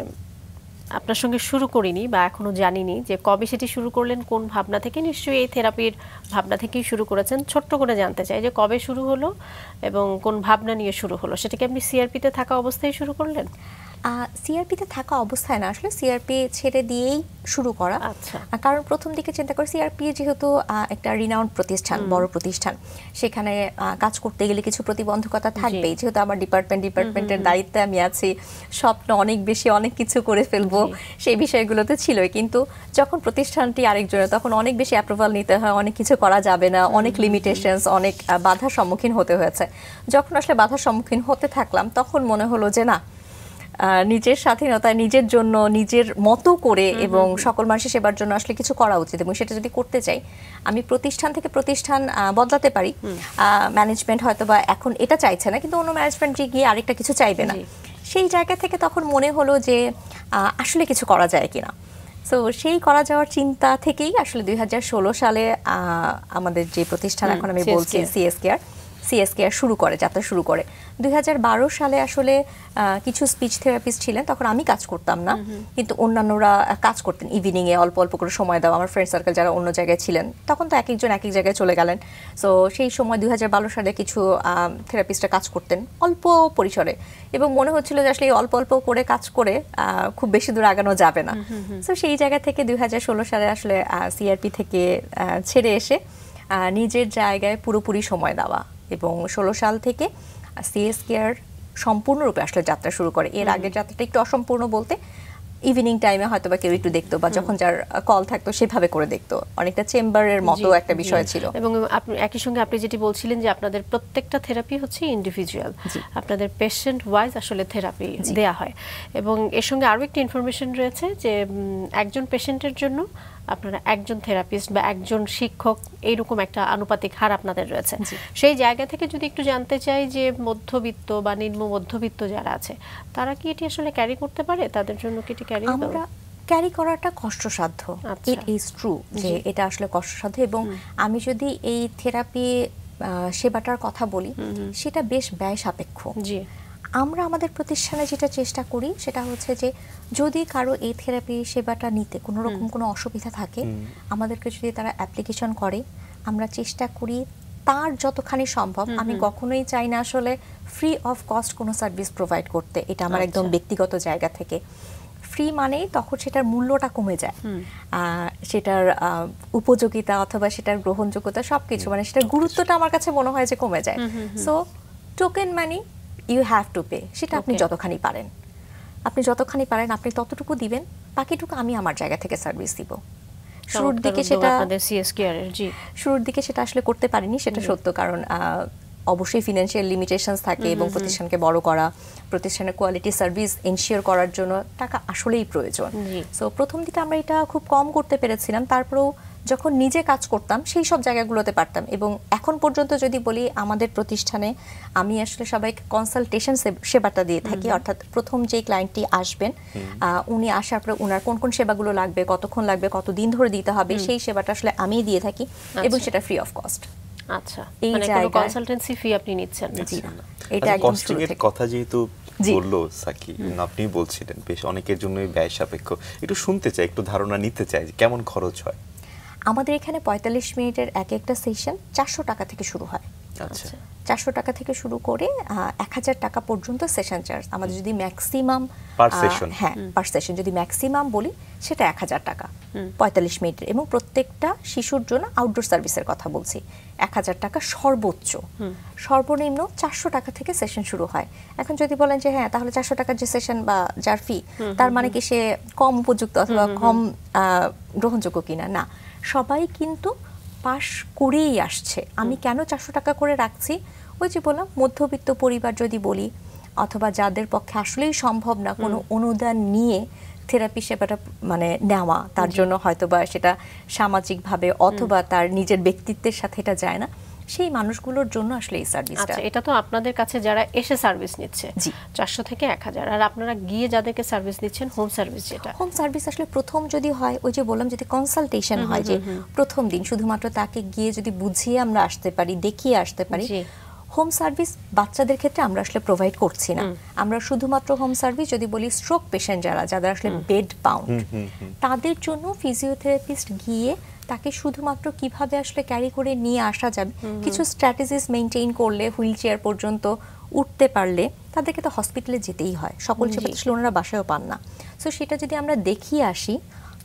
আপনার সঙ্গে শুরু করিনি বা এখনো জানিনি যে কবে সেটি শুরু করলেন, কোন ভাবনা থেকে। নিশ্চয়ই এই থেরাপির ভাবনা থেকেই শুরু করেছেন। ছোট্ট করে জানতে চাই যে কবে শুরু হলো এবং কোন ভাবনা নিয়ে শুরু হলো। সেটাকে আপনি সিআরপিতে থাকা অবস্থায় শুরু করলেন? সিআরপিতে থাকা অবস্থায় না, আসলে সিআরপি ছেড়ে দিয়েই শুরু করা। আচ্ছা। কারণ প্রথম দিকে চিন্তা করি সিআরপি যেহেতু একটা রিনাউন্ড প্রতিষ্ঠান, বড় প্রতিষ্ঠান, সেখানে কাজ করতে গেলে কিছু প্রতিবন্ধকতা থাকবেই। যেহেতু আমার ডিপার্টমেন্টের দায়িত্বে আমি আছি, স্বপ্ন অনেক বেশি, অনেক কিছু করে ফেলবো, সেই বিষয়গুলোতে ছিলই। কিন্তু যখন প্রতিষ্ঠানটি আরেকজনের, তখন অনেক বেশি অ্যাপ্রুভাল নিতে হয়, অনেক কিছু করা যাবে না, অনেক লিমিটেশনস, অনেক বাধার সম্মুখীন হতে হয়েছে। যখন আসলে বাধার সম্মুখীন হতে থাকলাম, তখন মনে হলো যে না, নিজের স্বাধীনতায় নিজের জন্য নিজের মতো করে এবং সকল মানুষের সেবার জন্য আসলে কিছু করা উচিত। এবং সেটা যদি করতে চাই, আমি প্রতিষ্ঠান থেকে প্রতিষ্ঠান বদলাতে পারি। ম্যানেজমেন্ট হয়তো বা এখন এটা চাইছে না, কিন্তু অন্য ম্যানেজমেন্ট গিয়ে আরেকটা কিছু চাইবে না। সেই জায়গা থেকে তখন মনে হলো যে আসলে কিছু করা যায় কিনা। সো সেই করা যাওয়ার চিন্তা থেকেই আসলে 2016 সালে আমাদের যে প্রতিষ্ঠান এখন আমি বলছি সিএসকেআর শুরু করে, যাত্রা শুরু করে। 2012 সালে আসলে কিছু স্পিচ থেরাপিস্ট ছিলেন, তখন আমি কাজ করতাম না, কিন্তু অন্যান্যরা কাজ করতেন ইভিনিংয়ে, অল্প অল্প করে সময় দেওয়া। আমার ফ্রেন্ড সার্কেল যারা অন্য জায়গায় ছিলেন, তখন তো এক একজন এক এক জায়গায় চলে গেলেন। সো সেই সময় 2012 সালে কিছু থেরাপিস্টরা কাজ করতেন অল্প পরিসরে, এবং মনে হচ্ছিল যে আসলে এই অল্প অল্প করে কাজ করে খুব বেশি দূর আগানো যাবে না। সো সেই জায়গা থেকে 2016 সালে আসলে সিআরপি থেকে ছেড়ে এসে নিজের জায়গায় পুরোপুরি সময় দেওয়া, এবং 16 সাল থেকে সিএসকেআর সম্পূর্ণরূপে আসলে যাত্রা শুরু করে। এর আগের যাত্রাটা একটু অসম্পূর্ণ বলতে, ইভিনিং টাইমে হয়তো বা কেউ একটু দেখতো, বা যখন যার কল থাকতো সেভাবে করে দেখতো, অনেকটা চেম্বারের মতো একটা বিষয় ছিল। এবং আপনি একই সঙ্গে আপনি যেটি বলছিলেন যে আপনাদের প্রত্যেকটা থেরাপি হচ্ছে ইন্ডিভিজুয়াল, আপনাদের পেশেন্ট ওয়াইজ আসলে থেরাপি দেয়া হয়। এবং এর সঙ্গে আরও একটি ইনফরমেশন রয়েছে যে একজন পেশেন্টের জন্য আপনারা একজন থেরাপিস্ট বা একজন শিক্ষক, এইরকম একটা আনুপাতিক হার আপনাদের রয়েছে। সেই জায়গা থেকে যদি একটু জানতে চাই যে মধ্যবিত্ত বা নিম্ন মধ্যবিত্ত যারা আছে, তারা কি এটি আসলে ক্যারি করতে পারে? তাদের জন্য কি এটি ক্যারি? আমরা ক্যারি করাটা কষ্টসাধ্য, ইট ইজ ট্রু যে এটা আসলে কষ্টসাধ্য। এবং আমি যদি এই থেরাপি সেবাটার কথা বলি, সেটা বেশ ব্যয় সাপেক্ষ। জি। আমরা আমাদের প্রতিষ্ঠানে যেটা চেষ্টা করি সেটা হচ্ছে যে যদি কারো এই থেরাপি সেবাটা নিতে কোনো রকম কোনো অসুবিধা থাকে, আমাদেরকে যদি তারা অ্যাপ্লিকেশন করে, আমরা চেষ্টা করি তার যতখানি সম্ভব। আমি কখনোই চাই না আসলে ফ্রি অফ কস্ট কোনো সার্ভিস প্রোভাইড করতে, এটা আমার একদম ব্যক্তিগত জায়গা থেকে। ফ্রি মানেই তখন সেটার মূল্যটা কমে যায়, সেটার উপযোগিতা অথবা সেটার গ্রহণযোগ্যতা সবকিছু, মানে সেটার গুরুত্বটা আমার কাছে মনে হয় যে কমে যায়। So token money you have to pay, সেটা আপনি যতখানি পারেন, আপনি ততটুকু দিবেন, বাকিটুকু আমি আমার জায়গা থেকে সার্ভিস দিব। শুরুর দিকে সেটা আসলে করতে পারিনি, সেটা সত্য। কারণ অবশ্যই ফিনান্সিয়াল লিমিটেশনস থাকে, এবং প্রতিষ্ঠানকে বড় করা, প্রতিষ্ঠানের কোয়ালিটি সার্ভিস এনশিওর করার জন্য টাকা আসলেই প্রয়োজন। সো প্রথম দিকে আমরা এটা খুব কম করতে পেরেছিলাম, তারপরেও যখন নিজে কাজ করতাম সেই সব জায়গাগুলোতে পারতাম। এবং এখন পর্যন্ত যদি বলি, আমাদের প্রতিষ্ঠানে আমি আসলে সবাইকে কনসালটেশন সেবাটা দিয়ে থাকি। অর্থাৎ প্রথম যে ক্লায়েন্টটি আসবেন, উনি আসার পরে ওনার কোন কোন সেবাগুলো লাগবে, কতক্ষণ লাগবে, কতদিন ধরে দিতে হবে, সেই সেবাটা আসলে আমিই দিয়ে থাকি, এবং সেটা ফ্রি অফ কস্ট। আচ্ছা, মানে কোনো কনসালটেন্সি ফি আপনি নিচ্ছেন না? জি না, এটা একদম কস্টিং এর কথা যেহেতু বললো সাকি, আপনি বলছিলেন বেশ অনেকের জন্য ব্যয় সাপেক্ষ, একটু শুনতে চাই, একটু ধারণা নিতে চাই কেমন খরচ হয়। আমাদের এখানে 45 মিনিটের এক একটা সেশন 400 টাকা থেকে শুরু হয়। আচ্ছা, 400 টাকা থেকে শুরু করে 1000 টাকা পর্যন্ত সেশন চার্জ। আমাদের যদি ম্যাক্সিমাম পার সেশন, হ্যাঁ পার সেশন যদি ম্যাক্সিমাম বলি, সেটা 1000 টাকা 45 মিনিটের। এবং প্রত্যেকটা শিশুর জন্য আউটডোর সার্ভিসের কথা বলছি, 1000 টাকা সর্বোচ্চ। সর্বনিম্ন 400 টাকা থেকে সেশন শুরু হয়। এখন যদি বলেন যে হ্যাঁ, তাহলে 400 টাকার যে সেশন বা যার ফি, তার মানে কি সে কম উপযুক্ত অথবা কম গ্রহণযোগ্য কিনা? না, সবাই কিন্তু পাশ করেই আসছে। আমি কেন 400 টাকা করে রাখছি? ওই যে বললাম, মধ্যবিত্ত পরিবার যদি বলি, অথবা যাদের পক্ষে আসলেই সম্ভব না কোনো অনুদান নিয়ে থেরাপি সেবাটা মানে নেওয়া, তার জন্য হয়তো বা সেটা সামাজিকভাবে অথবা তার নিজের ব্যক্তিত্বের সাথে এটা যায় না, সেই মানুষগুলোর জন্য আসলে এই সার্ভিসটা। আচ্ছা, এটা তো আপনাদের কাছে যারা এসে সার্ভিস নিচ্ছে 400 থেকে 1000, আর আপনারা গিয়ে যাদেরকে সার্ভিস দিচ্ছেন হোম সার্ভিস, যেটা হোম সার্ভিস আসলে প্রথম যদি হয়, ওই যে বললাম, যদি কনসালটেশন হয়, যে প্রথম দিন শুধুমাত্র তাকে গিয়ে যদি বুঝিয়ে আমরা আসতে পারি, দেখিয়ে আসতে পারি। হোম সার্ভিস বাচ্চাদের ক্ষেত্রে আমরা আসলে প্রোভাইড করছি না। আমরা শুধুমাত্র হোম সার্ভিস যদি বলি, স্ট্রোক পেশেন্ট যারা আসলে বেড বাউন্ড, তাদের জন্য ফিজিওথেরাপিস্ট গিয়ে তাকে শুধুমাত্র কিভাবে আসলে ক্যারি করে নিয়ে আসা যাবে, কিছু স্ট্র্যাটেজিস মেনটেইন করলে হুইল চেয়ার পর্যন্ত উঠতে পারলে তাদেরকে তো হসপিটালে যেতেই হয়, সকল সেবা তো আসলে ওনারা বাসায়ও পান না। সো সেটা যদি আমরা দেখিয়ে আসি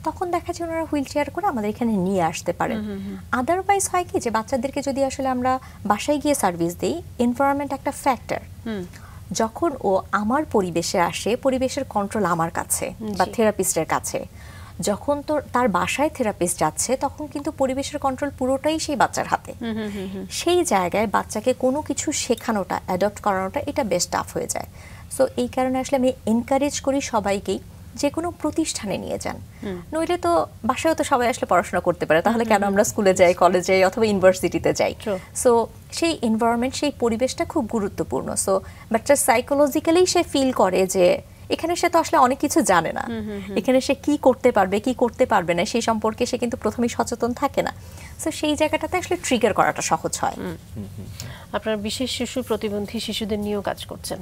তখন দেখা যায় ওনারা হুইল চেয়ার করে আমাদের এখানে নিয়ে আসতে পারেন। আদারওয়াইজ হয় কি যে বাচ্চাদেরকে যদি আসলে আমরা বাসায় গিয়ে সার্ভিস দিই, এনভায়রনমেন্ট একটা ফ্যাক্টর। যখন ও আমার পরিবেশে আসে, পরিবেশের কন্ট্রোল আমার কাছে বা থেরাপিস্টের কাছে। যখন তো তার বাসায় থেরাপিস্ট যাচ্ছে তখন কিন্তু পরিবেশের কন্ট্রোল পুরোটাই সেই বাচ্চার হাতে। সেই জায়গায় বাচ্চাকে কোনো কিছু শেখানোটা, অ্যাডপ্ট করানোটা এটা বেশ টাফ হয়ে যায়। সো এই কারণে আসলে আমি এনকারেজ করি সবাইকেই যে কোনো প্রতিষ্ঠানে নিয়ে যান। নইলে তো বাসায়ও তো সবাই আসলে পড়াশোনা করতে পারে, তাহলে কেন আমরা স্কুলে যাই, কলেজে যাই অথবা ইউনিভার্সিটিতে যাই? সো সেই এনভায়রনমেন্ট, সেই পরিবেশটা খুব গুরুত্বপূর্ণ। সো বাচ্চা সাইকোলজিক্যালি সে ফিল করে যে এখানে সে তো আসলে অনেক কিছু জানে না, এখানে সে কি করতে পারবে কি করতে পারবে না সেই সম্পর্কে সে কিন্তু প্রথমেই সচেতন থাকে না। সো সেই জায়গাটাতে আসলে ট্রিগার করাটা সহজ হয়। আপনারা বিশেষ শিশু প্রতিবন্ধী শিশুদের নিয়েও কাজ করছেন,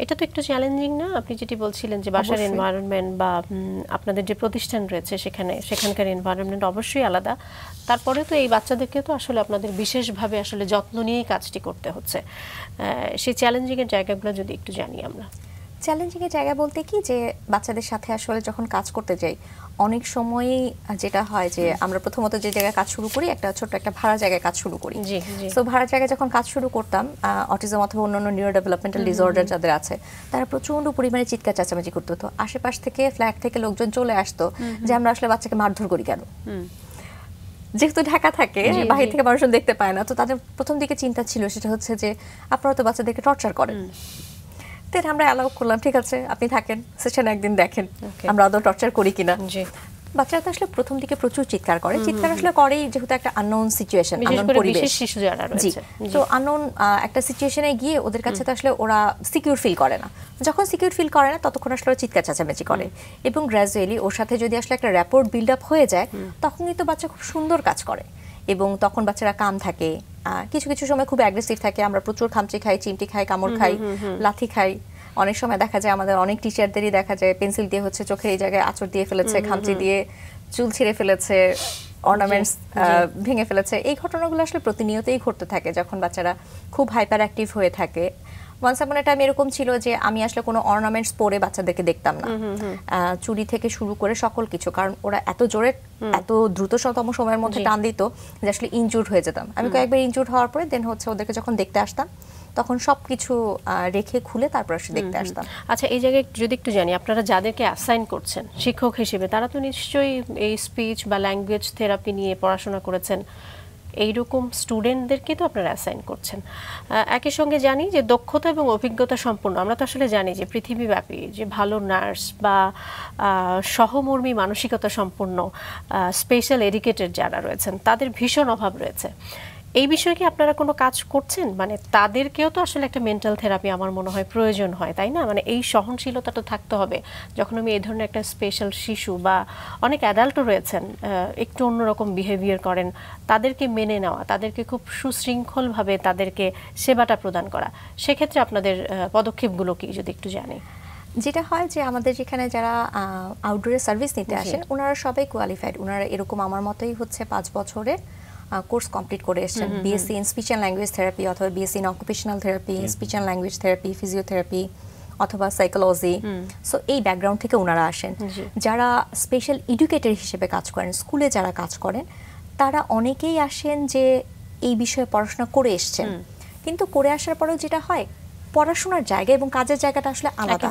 এটা তো একটু চ্যালেঞ্জিং না? আপনি যেটি বলছিলেন যে বাসার এনভায়রনমেন্ট বা আপনাদের যে প্রতিষ্ঠান রয়েছে সেখানকার এনভায়রনমেন্ট অবশ্যই আলাদা, তারপরে তো এই বাচ্চাদেরকে তো আসলে আপনাদের বিশেষভাবে আসলে যত্ন নিয়েই কাজটি করতে হচ্ছে। সেই চ্যালেঞ্জিংয়ের জায়গাগুলো যদি একটু জানি আমরা। চ্যালেঞ্জিংয়ের জায়গা বলতে কি যে বাচ্চাদের সাথে আসলে যখন কাজ করতে যাই অনেক সময়ই যেটা হয় যে আমরা প্রথমত যে জায়গায় কাজ শুরু করি একটা ছোট্ট একটা ভাড়া জায়গায় কাজ শুরু করি। সো ভাড়া জায়গায় যখন কাজ শুরু করতাম, অটিজম অথবা অন্যান্য নিউরো ডেভেলপমেন্টাল ডিসঅর্ডার যাদের আছে তারা প্রচন্ড পরিমাণে চিৎকার চেঁচামেচি করতে হতো। আশেপাশ থেকে ফ্ল্যাট থেকে লোকজন চলে আসতো যে আমরা আসলে বাচ্চাকে মারধর করি কেন, যেহেতু ঢাকা থাকে বাহির থেকে মানুষজন দেখতে পায় না। তো তাদের প্রথম দিকে চিন্তা ছিল সেটা হচ্ছে যে আপনারা তো বাচ্চাদেরকে টর্চার করেন। আমরা অ্যালাউ করলাম, ঠিক আছে আপনি থাকেন, সেশন একদিন দেখেন আমরা আদৌ টর্চার করি কিনা। বাচ্চারা তো আসলে প্রথম দিকে প্রচুর চিৎকার করে, চিৎকার আসলে করেই যেহেতু একটা আননোন সিচুয়েশন, আননোন পরিবেশ, তো আননোন একটা সিচুয়েশনে গিয়ে ওদের কাছে তো আসলে ওরা সিকিউর ফিল করে না। যখন সিকিউর ফিল করে না ততক্ষণ আসলে চিৎকার চেঁচামেচি করে এবং গ্র্যাজুয়ালি ওর সাথে যদি আসলে একটা র্যাপোর্ট বিল্ড আপ হয়ে যায় তখন কিন্তু বাচ্চা খুব সুন্দর কাজ করে এবং তখন বাচ্চারা কাম থাকে, কিছু কিছু সময় খুব অ্যাগ্রেসিভ থাকে। আমরা প্রচুর খামচি খাই, চিমটি খাই, কামড় খাই, লাথি খাই। অনেক সময় দেখা যায় আমাদের অনেক টিচারদেরই দেখা যায় পেন্সিল দিয়ে হচ্ছে চোখের এই জায়গায় আঁচড় দিয়ে ফেলেছে, খামচি দিয়ে চুল ছিঁড়ে ফেলেছে, অর্নামেন্টস ভেঙে ফেলেছে। এই ঘটনাগুলো আসলে প্রতিনিয়তই ঘটতে থাকে যখন বাচ্চারা খুব হাইপার অ্যাক্টিভ হয়ে থাকে। ওয়ান্স আপন এ টাইম এরকম ছিল যে আমি আসলে কোনো অর্নামেন্টস পরে বাচ্চাদেরকে দেখতাম না, চুড়ি থেকে শুরু করে সকল কিছু, কারণ ওরা এত জোরে এত দ্রুততম সময়ের মধ্যে টান দিত যে আসলে ইনজুর্ড হয়ে যেতাম। আমি কয়েকবার ইনজুর্ড হওয়ার পরে দেন হচ্ছে ওদেরকে যখন দেখতে আসতাম তখন সবকিছু রেখে খুলে তারপর আসলে দেখতে আসতাম। আচ্ছা, এই জায়গায় যদি একটু জানি, আপনারা যাদেরকে অ্যাসাইন করছেন শিক্ষক হিসেবে তারা তো নিশ্চয়ই এই স্পিচ বা ল্যাঙ্গুয়েজ থেরাপি নিয়ে পড়াশোনা করেছেন, এইরকম স্টুডেন্টদেরকে তো আপনারা অ্যাসাইন করছেন। একই সঙ্গে জানি যে দক্ষতা এবং অভিজ্ঞতা সম্পন্ন, আমরা তো আসলে জানি যে পৃথিবীব্যাপী যে ভালো নার্স বা সহমর্মী মানসিকতা সম্পন্ন স্পেশাল এডুকেটেড যারা রয়েছেন তাদের ভীষণ অভাব রয়েছে। এই বিষয়ে কি আপনারা কোনো কাজ করছেন? মানে তাদেরকেও তো আসলে একটা মেন্টাল থেরাপি আমার মনে হয় প্রয়োজন হয়, তাই না? মানে এই সহনশীলতা তো থাকতে হবে যখন আমি এই ধরনের একটা স্পেশাল শিশু বা অনেক অ্যাডাল্টও রয়েছেন একটু অন্যরকম বিহেভিয়ার করেন, তাদেরকে মেনে নেওয়া, তাদেরকে খুব সুশৃঙ্খলভাবে তাদেরকে সেবাটা প্রদান করা, সেক্ষেত্রে আপনাদের পদক্ষেপগুলো কি যদি একটু জানি। যেটা হয় যে আমাদের যেখানে যারা আউটডোরে সার্ভিস নিতে আসেন ওনারা সবাই কোয়ালিফাইড, ওনারা এরকম আমার মতোই হচ্ছে 5 বছরের কোর্স কমপ্লিট করে এসেছেন, BSc in speech and language therapy অথবা BSc in occupational therapy, speech and language therapy, physiotherapy অথবা সাইকোলজি। সো এই ব্যাকগ্রাউন্ড থেকে ওনারা আসেন। যারা স্পেশাল এডুকেটর হিসেবে কাজ করেন, স্কুলে যারা কাজ করেন, তারা অনেকেই আসেন যে এই বিষয়ে পড়াশোনা করে এসছেন, কিন্তু করে আসার পরেও যেটা হয় পড়াশোনার জায়গা এবং কাজের জায়গাটা আসলে আলাদা।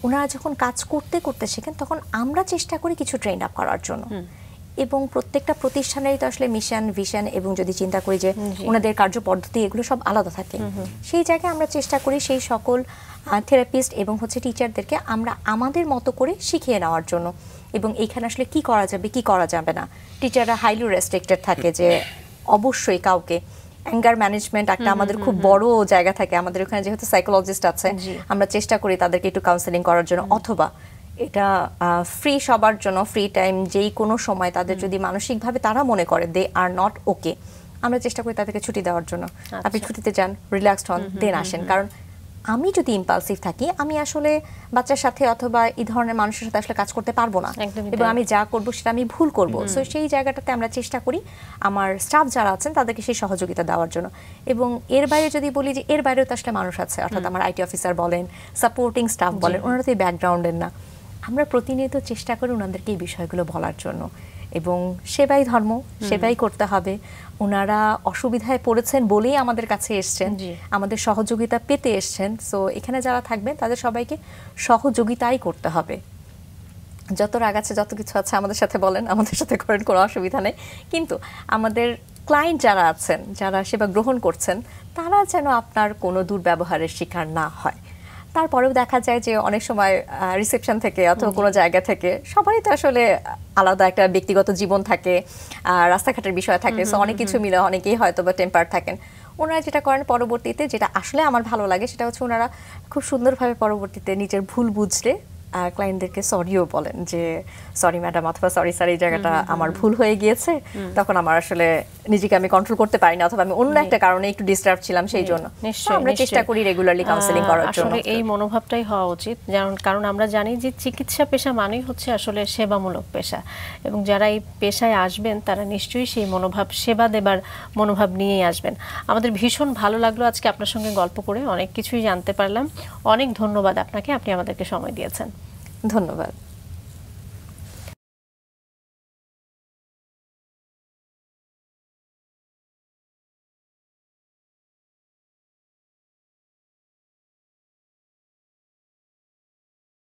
ওনারা যখন কাজ করতে করতে শেখেন তখন আমরা চেষ্টা করি কিছু ট্রেন আপ করার জন্য, এবং প্রত্যেকটা প্রতিষ্ঠানেরই তো আসলে মিশন, ভিশন এবং যদি চিন্তা করি যে ওনাদের কার্যপদ্ধতি এগুলো সব আলাদা থাকে, সেই জায়গায় আমরা চেষ্টা করি সেই সকল থেরাপিস্ট এবং হচ্ছে টিচারদেরকে আমরা আমাদের মতো করে শিখিয়ে নেওয়ার জন্য। এবং এইখানে আসলে কি করা যাবে কি করা যাবে না, টিচাররা হাইলি রেস্ট্রিক্টেড থাকে যে অবশ্যই কাউকে অ্যাঙ্গার ম্যানেজমেন্ট একটা আমাদের খুব বড় জায়গা থাকে। আমাদের ওখানে যেহেতু সাইকোলজিস্ট আছে আমরা চেষ্টা করি তাদেরকে একটু কাউন্সেলিং করার জন্য, অথবা এটা ফ্রি সবার জন্য, ফ্রি টাইম যেই কোনো সময় তাদের যদি মানসিকভাবে তারা মনে করে দে আর নট ওকে, আমরা চেষ্টা করি তাদেরকে ছুটি দেওয়ার জন্য। আপনি ছুটিতে যান, রিল্যাক্সড হন, দেন আসেন। কারণ আমি যদি ইম্পালসিভ থাকি, আমি আসলে বাচ্চার সাথে অথবা এই ধরনের মানুষের সাথে আসলে কাজ করতে পারবো না, এবং আমি যা করব সেটা আমি ভুল করব। সো সেই জায়গাটাতে আমরা চেষ্টা করি আমার স্টাফ যারা আছেন তাদেরকে সেই সহযোগিতা দেওয়ার জন্য। এবং এর বাইরে যদি বলি যে এর বাইরেও তো আসলে মানুষ আছে, অর্থাৎ আমার আইটি অফিসার বলেন, সাপোর্টিং স্টাফ বলেন, ওনারা তো এই ব্যাকগ্রাউন্ডের না। আমরা প্রতিনিয়ত চেষ্টা করি ওনাদেরকে এই বিষয়গুলো বলার জন্য, এবং সেবাই ধর্ম, সেবাই করতে হবে। ওনারা অসুবিধায় পড়েছেন বলেই আমাদের কাছে এসছেন, আমাদের সহযোগিতা পেতে এসছেন। সো এখানে যারা থাকবেন তাদের সবাইকে সহযোগিতাই করতে হবে। যত রাগ আছে, যত কিছু আছে আমাদের সাথে বলেন, আমাদের সাথে করেন, কোনো অসুবিধা নেই। কিন্তু আমাদের ক্লায়েন্ট যারা আছেন, যারা সেবা গ্রহণ করছেন, তারা যেন আপনার কোনো দুর্ব্যবহারের শিকার না হয়। তারপরেও দেখা যায় যে অনেক সময় রিসেপশন থেকে অথবা কোনো জায়গা থেকে সবারই তো আসলে আলাদা একটা ব্যক্তিগত জীবন থাকে, রাস্তাঘাটের বিষয় থাকে, সো অনেক কিছু মিলে অনেকেই হয়তো বা টেম্পার থাকেন। ওনারা যেটা করেন পরবর্তীতে, যেটা আসলে আমার ভালো লাগে, সেটা হচ্ছে ওনারা খুব সুন্দরভাবে পরবর্তীতে নিজের ভুল বুঝলে ক্লায়েন্টদেরকে সরিও বলেন যে সরি ম্যাডাম অথবা সরি স্যার, এই জায়গাটা আমার ভুল হয়ে গিয়েছে, তখন আমার আসলে নিজেকে আমি কন্ট্রোল করতে পারি না, অথবা আমি অন্য একটা কারণে একটু ডিস্টার্ব ছিলাম, সেই জন্য আমরা চেষ্টা করি রেগুলারলি কাউন্সেলিং করার জন্য। আসলে এই মনোভাবটাই হওয়া উচিত, কারণ আমরা জানি যে চিকিৎসা পেশা মানেই হচ্ছে আসলে সেবামূলক পেশা, এবং যারা এই পেশায় আসবেন তারা নিশ্চয়ই সেই মনোভাব, সেবা দেবার মনোভাব নিয়েই আসবেন। আমাদের ভীষণ ভালো লাগলো আজকে আপনার সঙ্গে গল্প করে, অনেক কিছুই জানতে পারলাম। অনেক ধন্যবাদ আপনাকে, আপনি আমাদেরকে সময় দিয়েছেন। ধন্যবাদ।